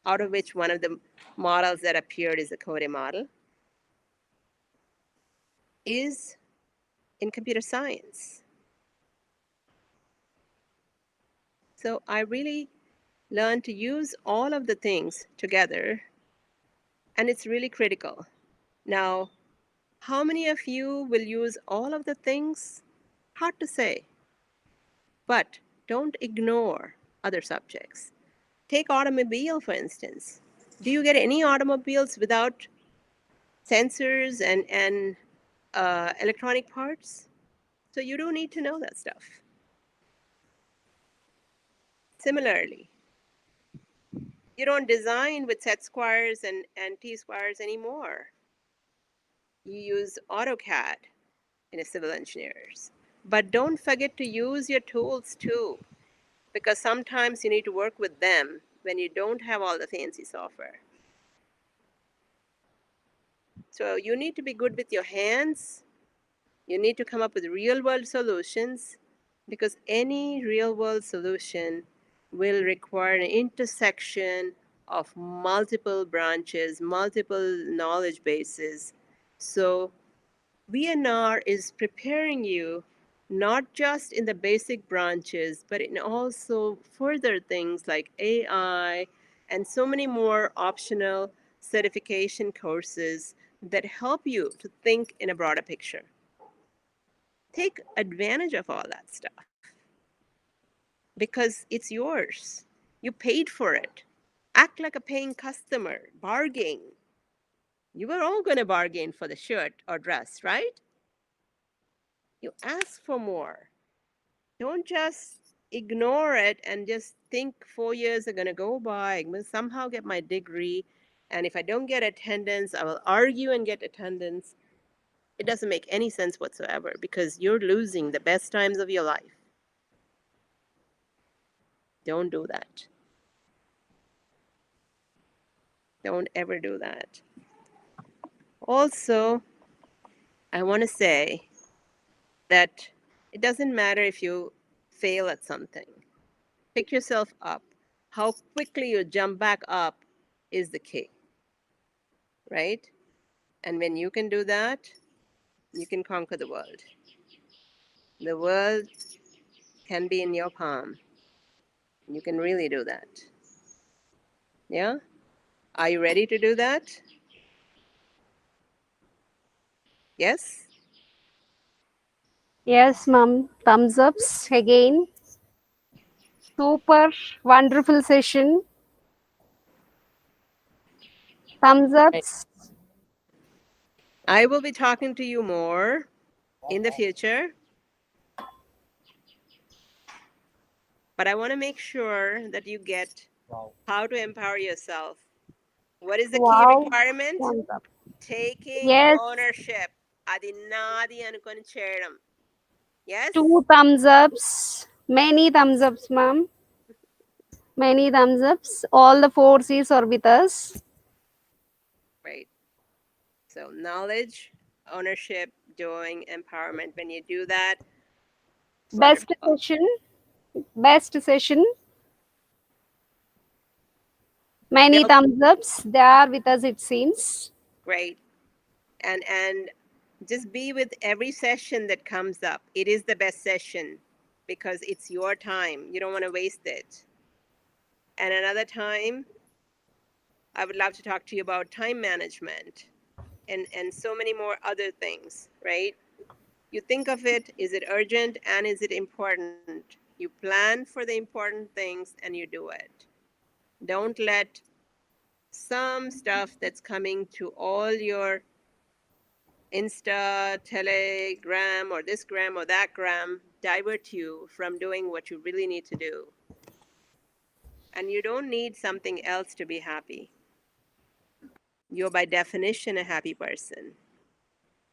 out of which one of the models that appeared is the Kode model, is in computer science. So I really learned to use all of the things together, and it's really critical. Now, how many of you will use all of the things? Hard to say, but don't ignore other subjects. Take automobile, for instance. Do you get any automobiles without sensors and electronic parts? So you do need to know that stuff. Similarly, you don't design with set squares and T-squares anymore. You use AutoCAD in a civil engineers. But don't forget to use your tools too, because sometimes you need to work with them when you don't have all the fancy software. So you need to be good with your hands. You need to come up with real world solutions, because any real world solution will require an intersection of multiple branches, multiple knowledge bases. So VNR is preparing you not just in the basic branches, but in also further things like AI and so many more optional certification courses that help you to think in a broader picture. Take advantage of all that stuff because it's yours. You paid for it. Act like a paying customer, bargain. You were all going to bargain for the shirt or dress, right? You ask for more. Don't just ignore it and just think 4 years are going to go by. I'm going to somehow get my degree. And if I don't get attendance, I will argue and get attendance. It doesn't make any sense whatsoever, because you're losing the best times of your life. Don't do that. Don't ever do that. Also, I want to say that it doesn't matter if you fail at something. Pick yourself up. How quickly you jump back up is the key, right? And when you can do that, you can conquer the world. The world can be in your palm. You can really do that. Yeah? Are you ready to do that? Yes? Yes, ma'am. Thumbs ups again. Super wonderful session. Thumbs Right. ups. I will be talking to you more in the future, but I want to make sure that you get how to empower yourself. What is the key Wow. requirement? Thumbs up. Taking Yes. ownership. Adi nadi anukoni cheyadam. Yes? Two thumbs ups. Many thumbs ups, ma'am. Many thumbs ups. All the four C's are with us. Right. So knowledge, ownership, doing, empowerment. When you do that, Best wonderful. session. Best session. Many Now, thumbs ups. They are with us, it seems. great. And just be with every session that comes up. It is the best session because it's your time. You don't want to waste it. And another time, I would love to talk to you about time management and so many more other things, right? You think of it, is it urgent and is it important? You plan for the important things and you do it. Don't let some stuff that's coming to all your Insta, Telegram, or this gram or that gram divert you from doing what you really need to do. And you don't need something else to be happy. You're by definition a happy person.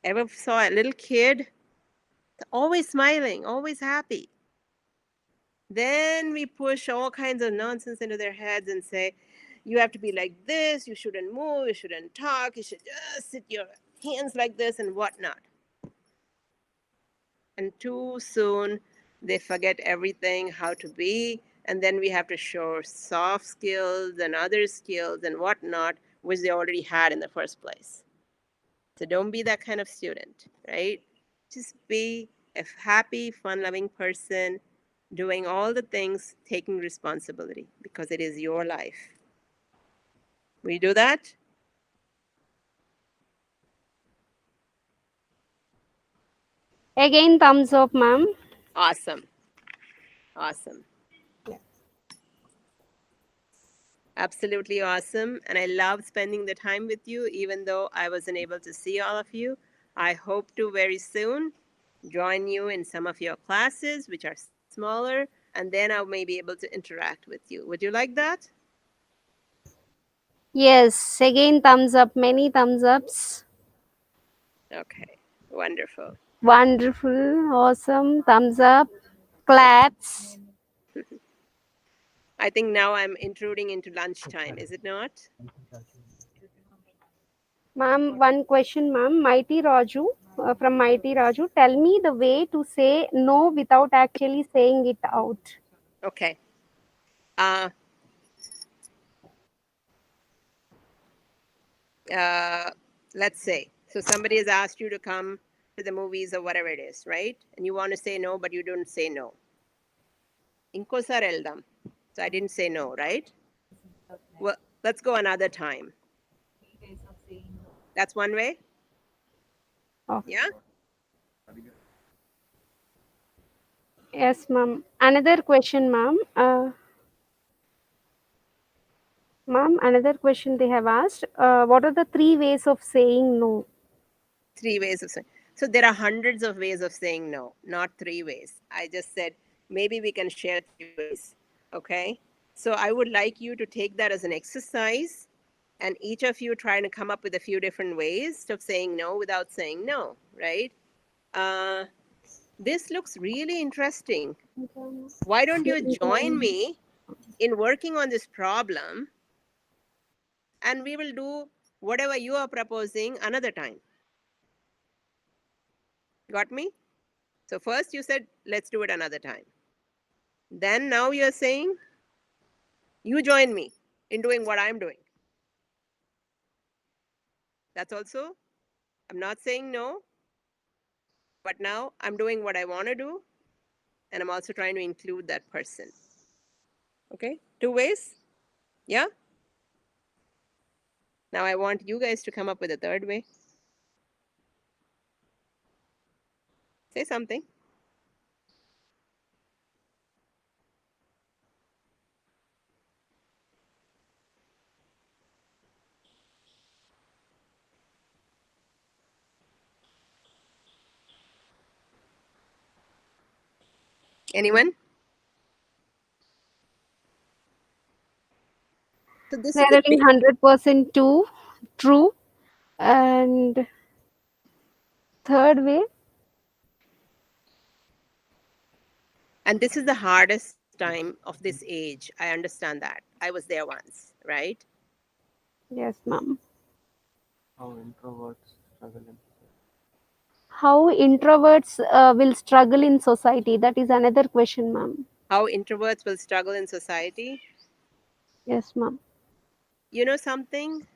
Ever saw a little kid? Always smiling, always happy. Then we push all kinds of nonsense into their heads and say, you have to be like this, you shouldn't move, you shouldn't talk, you should just sit your hands like this and whatnot. And too soon they forget everything, how to be, and then we have to show soft skills and other skills and whatnot, which they already had in the first place. So don't be that kind of student, right? Just be a happy, fun-loving person, doing all the things, taking responsibility, because it is your life. Will you do that? Again, thumbs up, ma'am. Awesome. Awesome. Yeah. Absolutely awesome. And I love spending the time with you, even though I wasn't able to see all of you. I hope to very soon join you in some of your classes, which are smaller, and then I may be able to interact with you. Would you like that? Yes, again, thumbs up, many thumbs ups. Okay, wonderful. Wonderful, awesome, thumbs up, claps. I think now I'm intruding into lunchtime, is it not? Ma'am, one question, ma'am. Mighty Raju, from Mighty Raju, tell me the way to say no without actually saying it out. Okay. Uh, let's say, so somebody has asked you to come to the movies or whatever it is, right? And you want to say no, but you don't say no. Inkosar eldam. So I didn't say no, right? Well, let's go another time. That's one way? Oh, Yeah? yes, ma'am. Another question, ma'am. Ma'am, another question they have asked. What are the three ways of saying no? Three ways of saying. So there are hundreds of ways of saying no, not three ways. I just said maybe we can share three ways. Okay? So I would like you to take that as an exercise and each of you trying to come up with a few different ways of saying no without saying no, right? Uh, this looks really interesting. Why don't you join me in working on this problem and we will do whatever you are proposing another time? Got me? So first you said, let's do it another time. Then now you're saying, you join me in doing what I'm doing. That's also, I'm not saying no, but now I'm doing what I want to do. And I'm also trying to include that person. Okay, two ways. Yeah. Now I want you guys to come up with a third way. Say something. Anyone? So this is a Narrowing big, 100% to true. And third way, and this is the hardest time of this age. I understand that. I was there once, right? yes, ma'am. How introverts struggle in How introverts will struggle in society? That is another question, ma'am. How introverts will struggle in society. Yes, ma'am. You know something?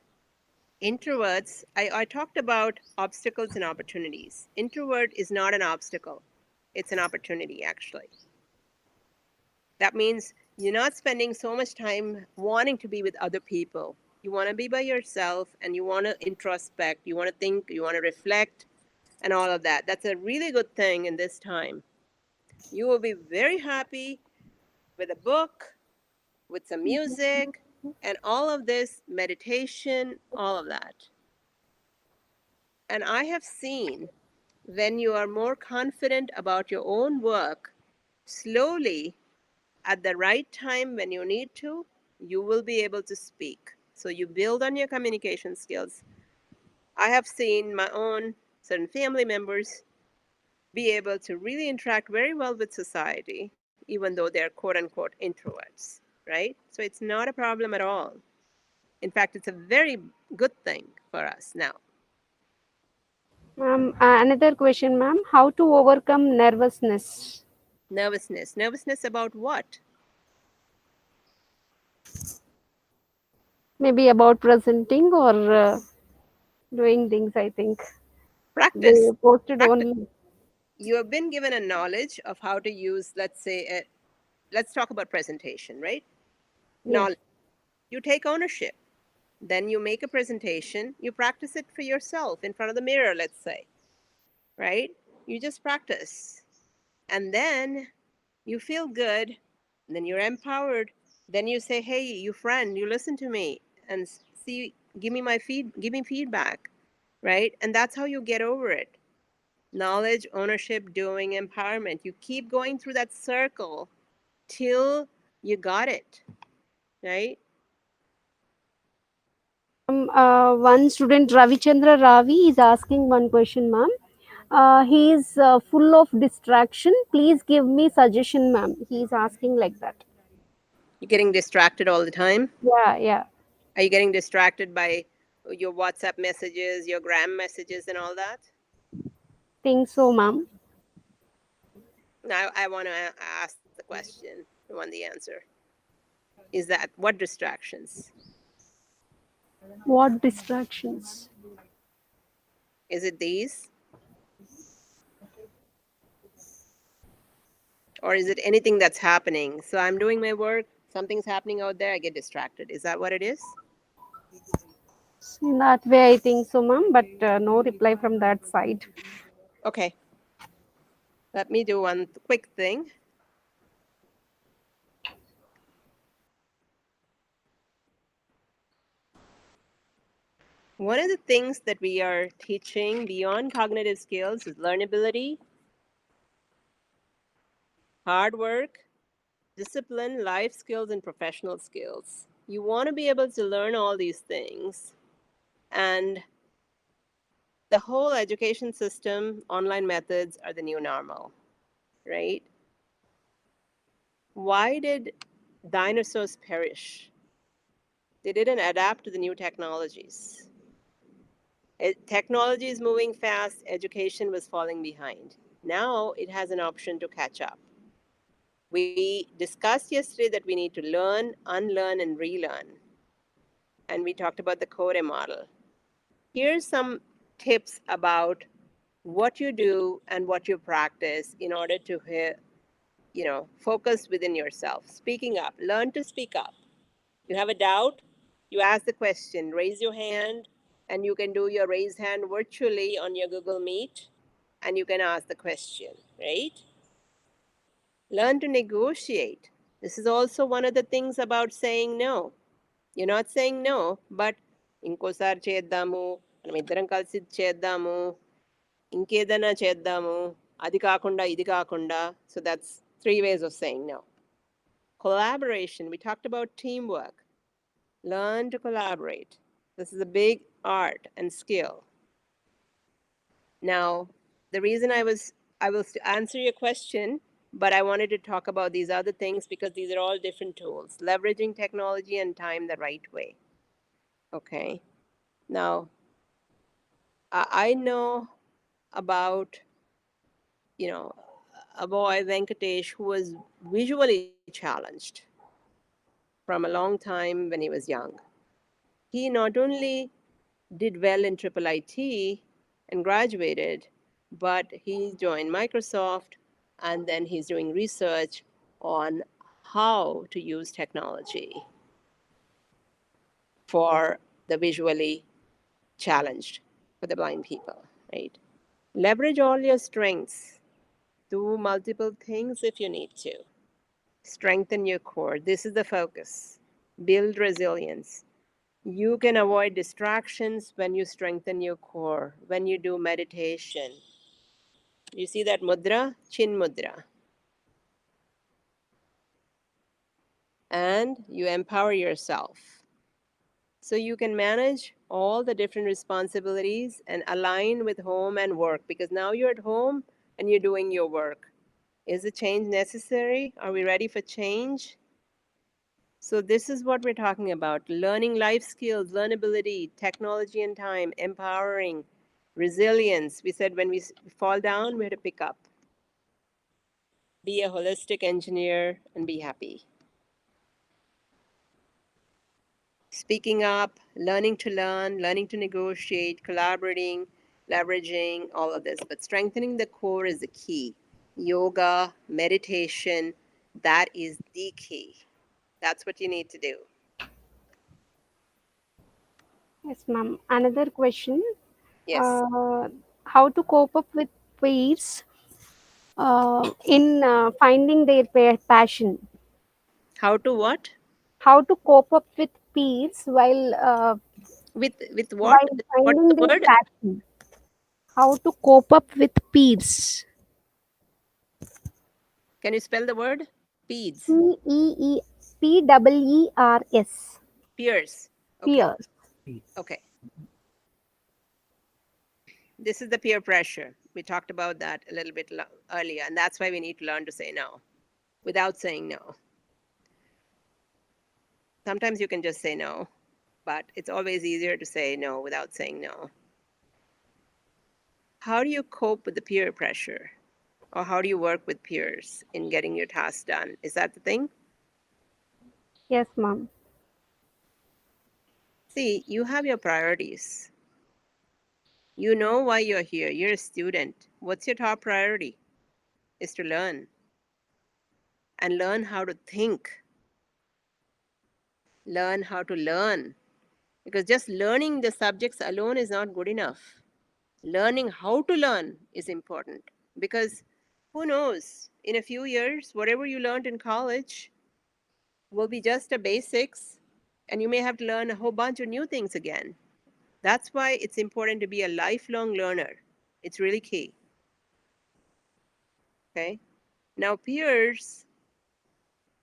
Introverts, I talked about obstacles and opportunities. Introvert is not an obstacle, it's an opportunity, actually. That means you're not spending so much time wanting to be with other people. You want to be by yourself and you want to introspect, you want to think, you want to reflect, and all of that. That's a really good thing in this time. You will be very happy with a book, with some music, and all of this meditation, all of that. And I have seen when you are more confident about your own work, slowly, at the right time when you need to, you will be able to speak. So you build on your communication skills. I have seen my own certain family members be able to really interact very well with society, even though they're quote unquote introverts, right? So it's not a problem at all. In fact, it's a very good thing for us now. Ma'am, another question, ma'am. How to overcome nervousness? Nervousness. Nervousness about what? Maybe about presenting or doing things, I think. They Practice. posted Practice. only. You have been given a knowledge of how to use, let's say, let's talk about presentation, right? Yes. Knowledge. You take ownership. Then you make a presentation. You practice it for yourself in front of the mirror, let's say, right? You just practice. And then you feel good. And then you're empowered. Then you say, hey, you friend, you listen to me and see, give me feedback, right? And that's how you get over it. Knowledge, ownership, doing, empowerment. You keep going through that circle till you got it, right? One student, Ravichandra Ravi, is asking one question, ma'am. He is full of distraction. Please give me suggestion, ma'am. He is asking like that. You're getting distracted all the time. Yeah, yeah. Are you getting distracted by your WhatsApp messages, your gram messages, and all that? Think so, ma'am. Now, I want to ask the question. I want the answer. Is that what distractions? What distractions? Is it these? Or is it anything that's happening? So I'm doing my work, something's happening out there, I get distracted. Is that what it is? In that way, I think so, ma'am. But no reply from that side. Okay. Let me do one quick thing. One of the things that we are teaching beyond cognitive skills is learnability, hard work, discipline, life skills, and professional skills. You want to be able to learn all these things. And the whole education system, online methods are the new normal, right? Why did dinosaurs perish? They didn't adapt to the new technologies. Technology is moving fast, education was falling behind. Now it has an option to catch up. We discussed yesterday that we need to learn, unlearn, and relearn. And we talked about the Kode model. Here's some tips about what you do and what you practice in order to focus within yourself. Speaking up, learn to speak up. You have a doubt, you ask the question, raise your hand, and you can do your raise hand virtually on your Google Meet, and you can ask the question, right? Learn to negotiate. This is also one of the things about saying no. You're not saying no, but ఇంకోసారి చేద్దాము, మనం ఇద్దరం కలిసి చేద్దాము, ఇంకేదైనా చేద్దాము, అది కాకుండా ఇది కాకుండా. So that's 3 ways of saying no. Collaboration. We talked about teamwork. Learn to collaborate. This is a big art and skill. Now, the reason I will answer your question, but I wanted to talk about these other things because these are all different tools. Leveraging technology and time the right way. Okay. Now, I know about, a boy, Venkatesh, who was visually challenged from a long time when he was young. He not only did well in IIIT and graduated, but he joined Microsoft and then he's doing research on how to use technology for the visually challenged, for the blind people, right? Leverage all your strengths. Do multiple things if you need to. Strengthen your core. This is the focus. Build resilience. You can avoid distractions when you strengthen your core, when you do meditation. You see that mudra? Chin mudra. And you empower yourself. So you can manage all the different responsibilities and align with home and work, because now you're at home and you're doing your work. Is the change necessary? Are we ready for change? So this is what we're talking about: learning life skills, learnability, technology and time, empowering, resilience. We said when we fall down, we have to pick up. Be a holistic engineer and be happy. Speaking up, learning to learn, learning to negotiate, collaborating, leveraging, all of this. But strengthening the core is the key. Yoga, meditation, that is the key. That's what you need to do. Yes, ma'am. Another question. Yes. Uh, how to cope up with peers in finding their passion? How to what? How to cope up with peers With what? while What's finding the their word? passion? How to cope up with peers? Can you spell the word? Peds. Peers. Peers. Okay. Peers. Okay. This is the peer pressure. We talked about that a little bit earlier, and that's why we need to learn to say no without saying no. Sometimes you can just say no, but it's always easier to say no without saying no. How do you cope with the peer pressure? Or how do you work with peers in getting your tasks done? Is that the thing? Yes, ma'am. See, you have your priorities. You know why you're here. You're a student. What's your top priority? Is to learn and learn how to think, learn how to learn. Because just learning the subjects alone is not good enough. Learning how to learn is important, because who knows, in a few years, whatever you learned in college will be just a basics, and you may have to learn a whole bunch of new things again. That's why it's important to be a lifelong learner. It's really key. Okay? Now, peers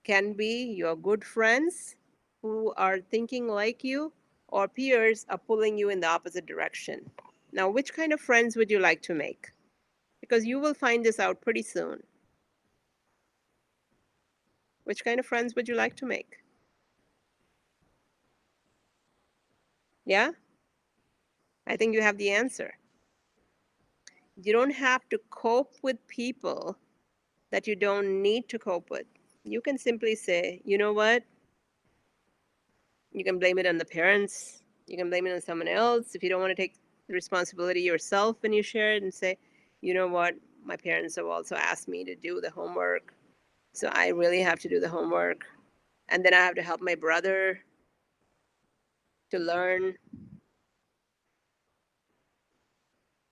can be your good friends who are thinking like you, or peers are pulling you in the opposite direction. Now, which kind of friends would you like to make? Because you will find this out pretty soon. Which kind of friends would you like to make? Yeah? I think you have the answer. You don't have to cope with people that you don't need to cope with. You can simply say, you know what? You can blame it on the parents. You can blame it on someone else. If you don't want to take the responsibility yourself when you share it, and say, you know what? My parents have also asked me to do the homework. So I really have to do the homework. And then I have to help my brother to learn.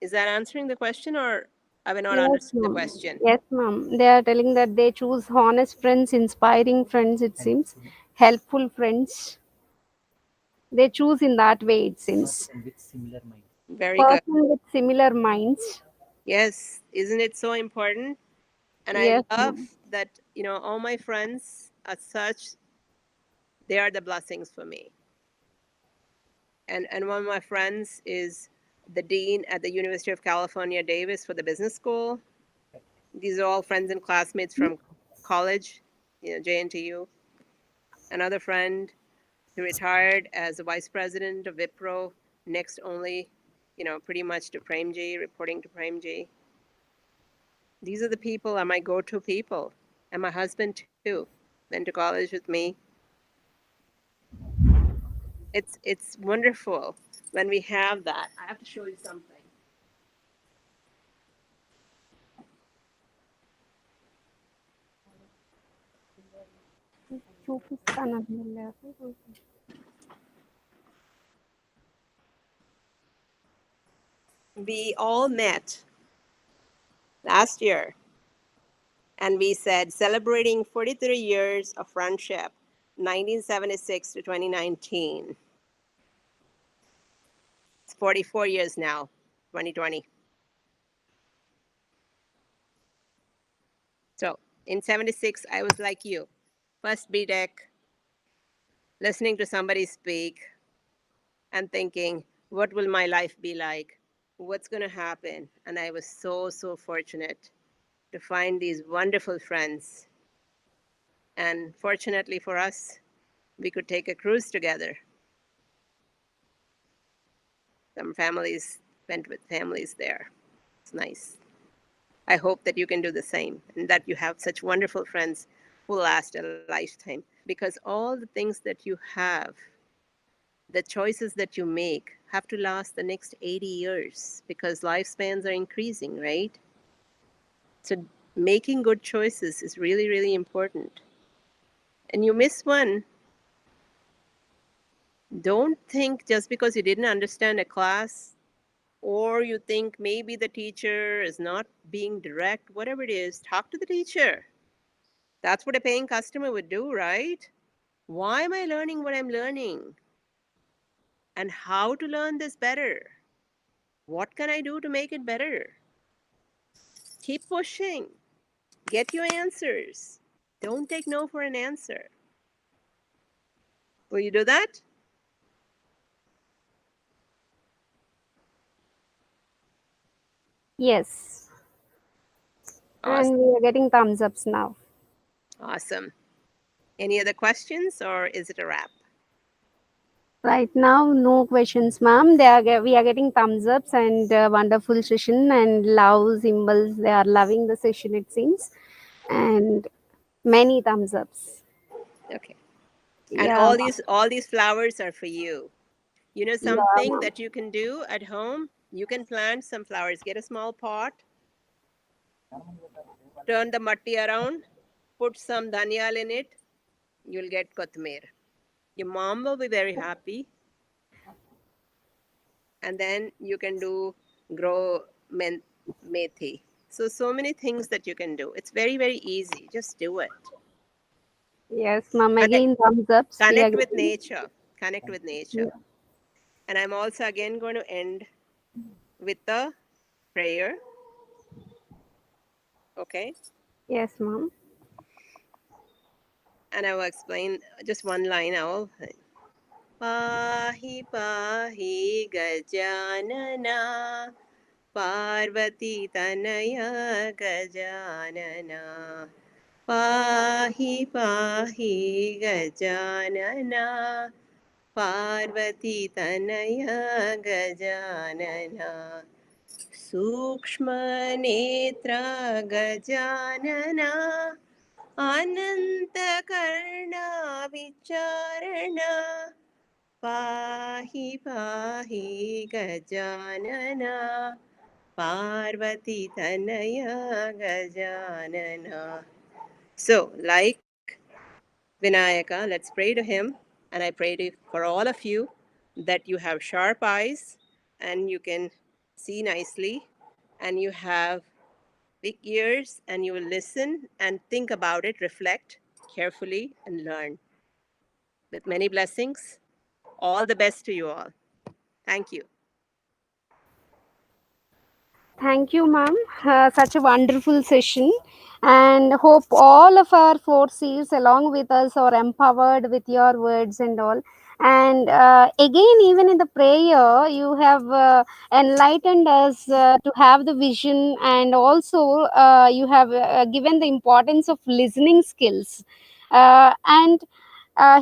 Is that answering the question, or have I not Yes, understood the ma'am. question? Yes, ma'am. They are telling that they choose honest friends, inspiring friends, it seems, helpful friends. They choose in that way, it seems. Very good. Person with similar minds. Yes, isn't it so important? And I Yes, love ma'am. that, all my friends as such, they are the blessings for me. And one of my friends is the dean at the University of California, Davis, for the business school. These are all friends and classmates from college, JNTU. Another friend who retired as the vice president of Wipro, next only, pretty much to Premji, reporting to Premji. These are the people, are my go-to people. And my husband too went to college with me. It's wonderful when we have that. I have to show you something. చూపిస్తాను. We all met last year. And we said celebrating 43 years of friendship, 1976 to 2019. It's 44 years now, 2020. So in 76, I was like you, first BTech, listening to somebody speak and thinking, what will my life be like? What's going to happen? And I was so, so fortunate to find these wonderful friends. And fortunately for us, we could take a cruise together. Some families went with families there. It's nice. I hope that you can do the same and that you have such wonderful friends who last a lifetime, because all the things that you have, the choices that you make, have to last the next 80 years because lifespans are increasing, right? So making good choices is really, really important. And you miss one, don't think just because you didn't understand a class, or you think maybe the teacher is not being direct, whatever it is, talk to the teacher. That's what a paying customer would do, right? Why am I learning what I'm learning? And how to learn this better? What can I do to make it better? Keep pushing. Get your answers. Don't take no for an answer. Will you do that? Yes. Awesome. And we are getting thumbs ups now. Awesome. Any other questions, or is it a wrap? Right now, no questions, ma'am. We are getting thumbs ups and wonderful session and love symbols. They are loving the session, it seems, and many thumbs ups. Okay. And Yeah, all these flowers are for you. You know yeah, something ma'am. that you can do at home? You can plant some flowers. Get a small pot, turn the matti around, put some dhanial in it. You'll get kothmir. Your mom will be very happy. And then you can grow methi. So many things that you can do. It's very, very easy. Just do it. Yes, ma'am. Connect, Again, thumbs ups. We are connect with getting. nature. Connect with nature. Yeah. And I'm also again going to end with a prayer. Okay. Yes, ma'am. And I will explain just one line. Pahi pahi gajanana Parvati tanaya gajanana Pahi pahi gajanana Parvati tanaya gajanana Sukshma netra gajanana Anantakarna vicharana Pahi pahi gajanana Parvati Tanaya Gajanana. So, like Vinayaka, let's pray to him. And I pray for all of you that you have sharp eyes and you can see nicely and you have big ears and you will listen and think about it, reflect carefully, and learn. With many blessings, all the best to you all. Thank you. Thank you, ma'am. Such a wonderful session. And hope all of our four C's along with us are empowered with your words and all. And again, even in the prayer, you have enlightened us to have the vision, and also you have given the importance of listening skills. And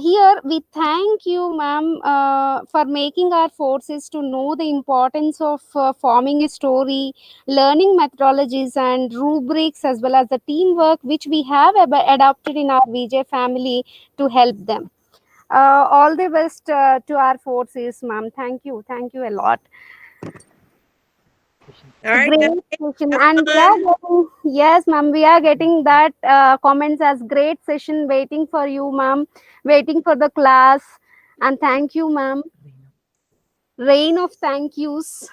here we thank you, ma'am, for making our forces to know the importance of forming a story, learning methodologies and rubrics, as well as the teamwork which we have adopted in our VJ family to help them. All the best to our forces, ma'am. Thank you a lot. All right, Great guys, session, have and we are fun. getting, yes, ma'am, we are getting that comments as great session waiting for you, ma'am, waiting for the class, and thank you, ma'am. Rain of thank yous,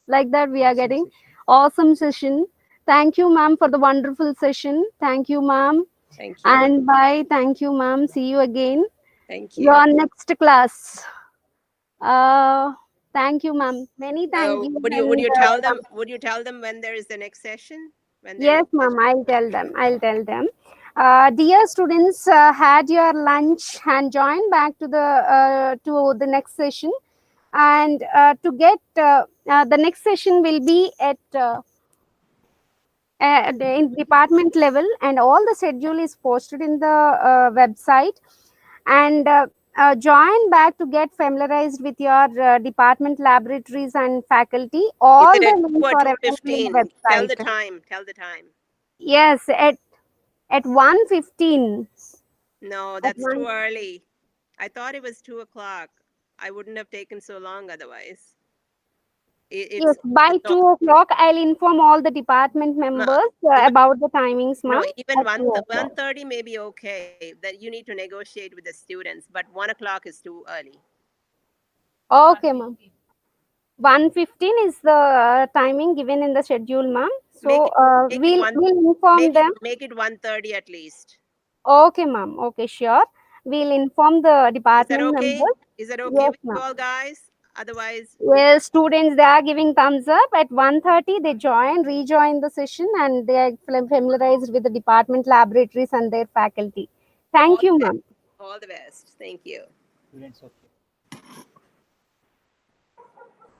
like that we are getting awesome session. Thank you, ma'am, for the wonderful session. Thank you, ma'am. Thank you. And bye. Thank you, ma'am. See you again. Thank you. Your next class. Thank you, ma'am. Many thank you. Would you tell them? Would you tell them when there is the next session? When there Yes, is ma'am. I'll tell them. I'll tell them. Dear students, had your lunch and join back to the next session. And to get the next session will be at in department level, and all the schedule is posted in the website. And join back to get familiarized with your department laboratories and faculty. is All it the at 2 links or are available in 2:15? the Tell the website. time. Tell the time. Yes, at 1:15. No, At that's too 1. early. I thought it was 2 o'clock. I wouldn't have taken so long otherwise. Yes, It's by so 2 o'clock, I'll inform all the department members even about the timings, no, ma'am, even at 1 2 o'clock. 1:30 may be okay. That you need to negotiate with the students, but 1 o'clock is too early. Okay, ma'am. 1:15 is the timing given in the schedule, ma'am. Make So it make it one we'll inform them. make it 1:30 at least. Okay, ma'am. Okay, sure. We'll inform the Is that department okay? members. Is that okay Yes, with you ma'am. all guys? Otherwise, Yes, students, they are giving thumbs up. At 1:30, they rejoin the session, and they are familiarized with the department laboratories and their faculty. all Thank the you, best. ma'am. All the best. Thank you. Students of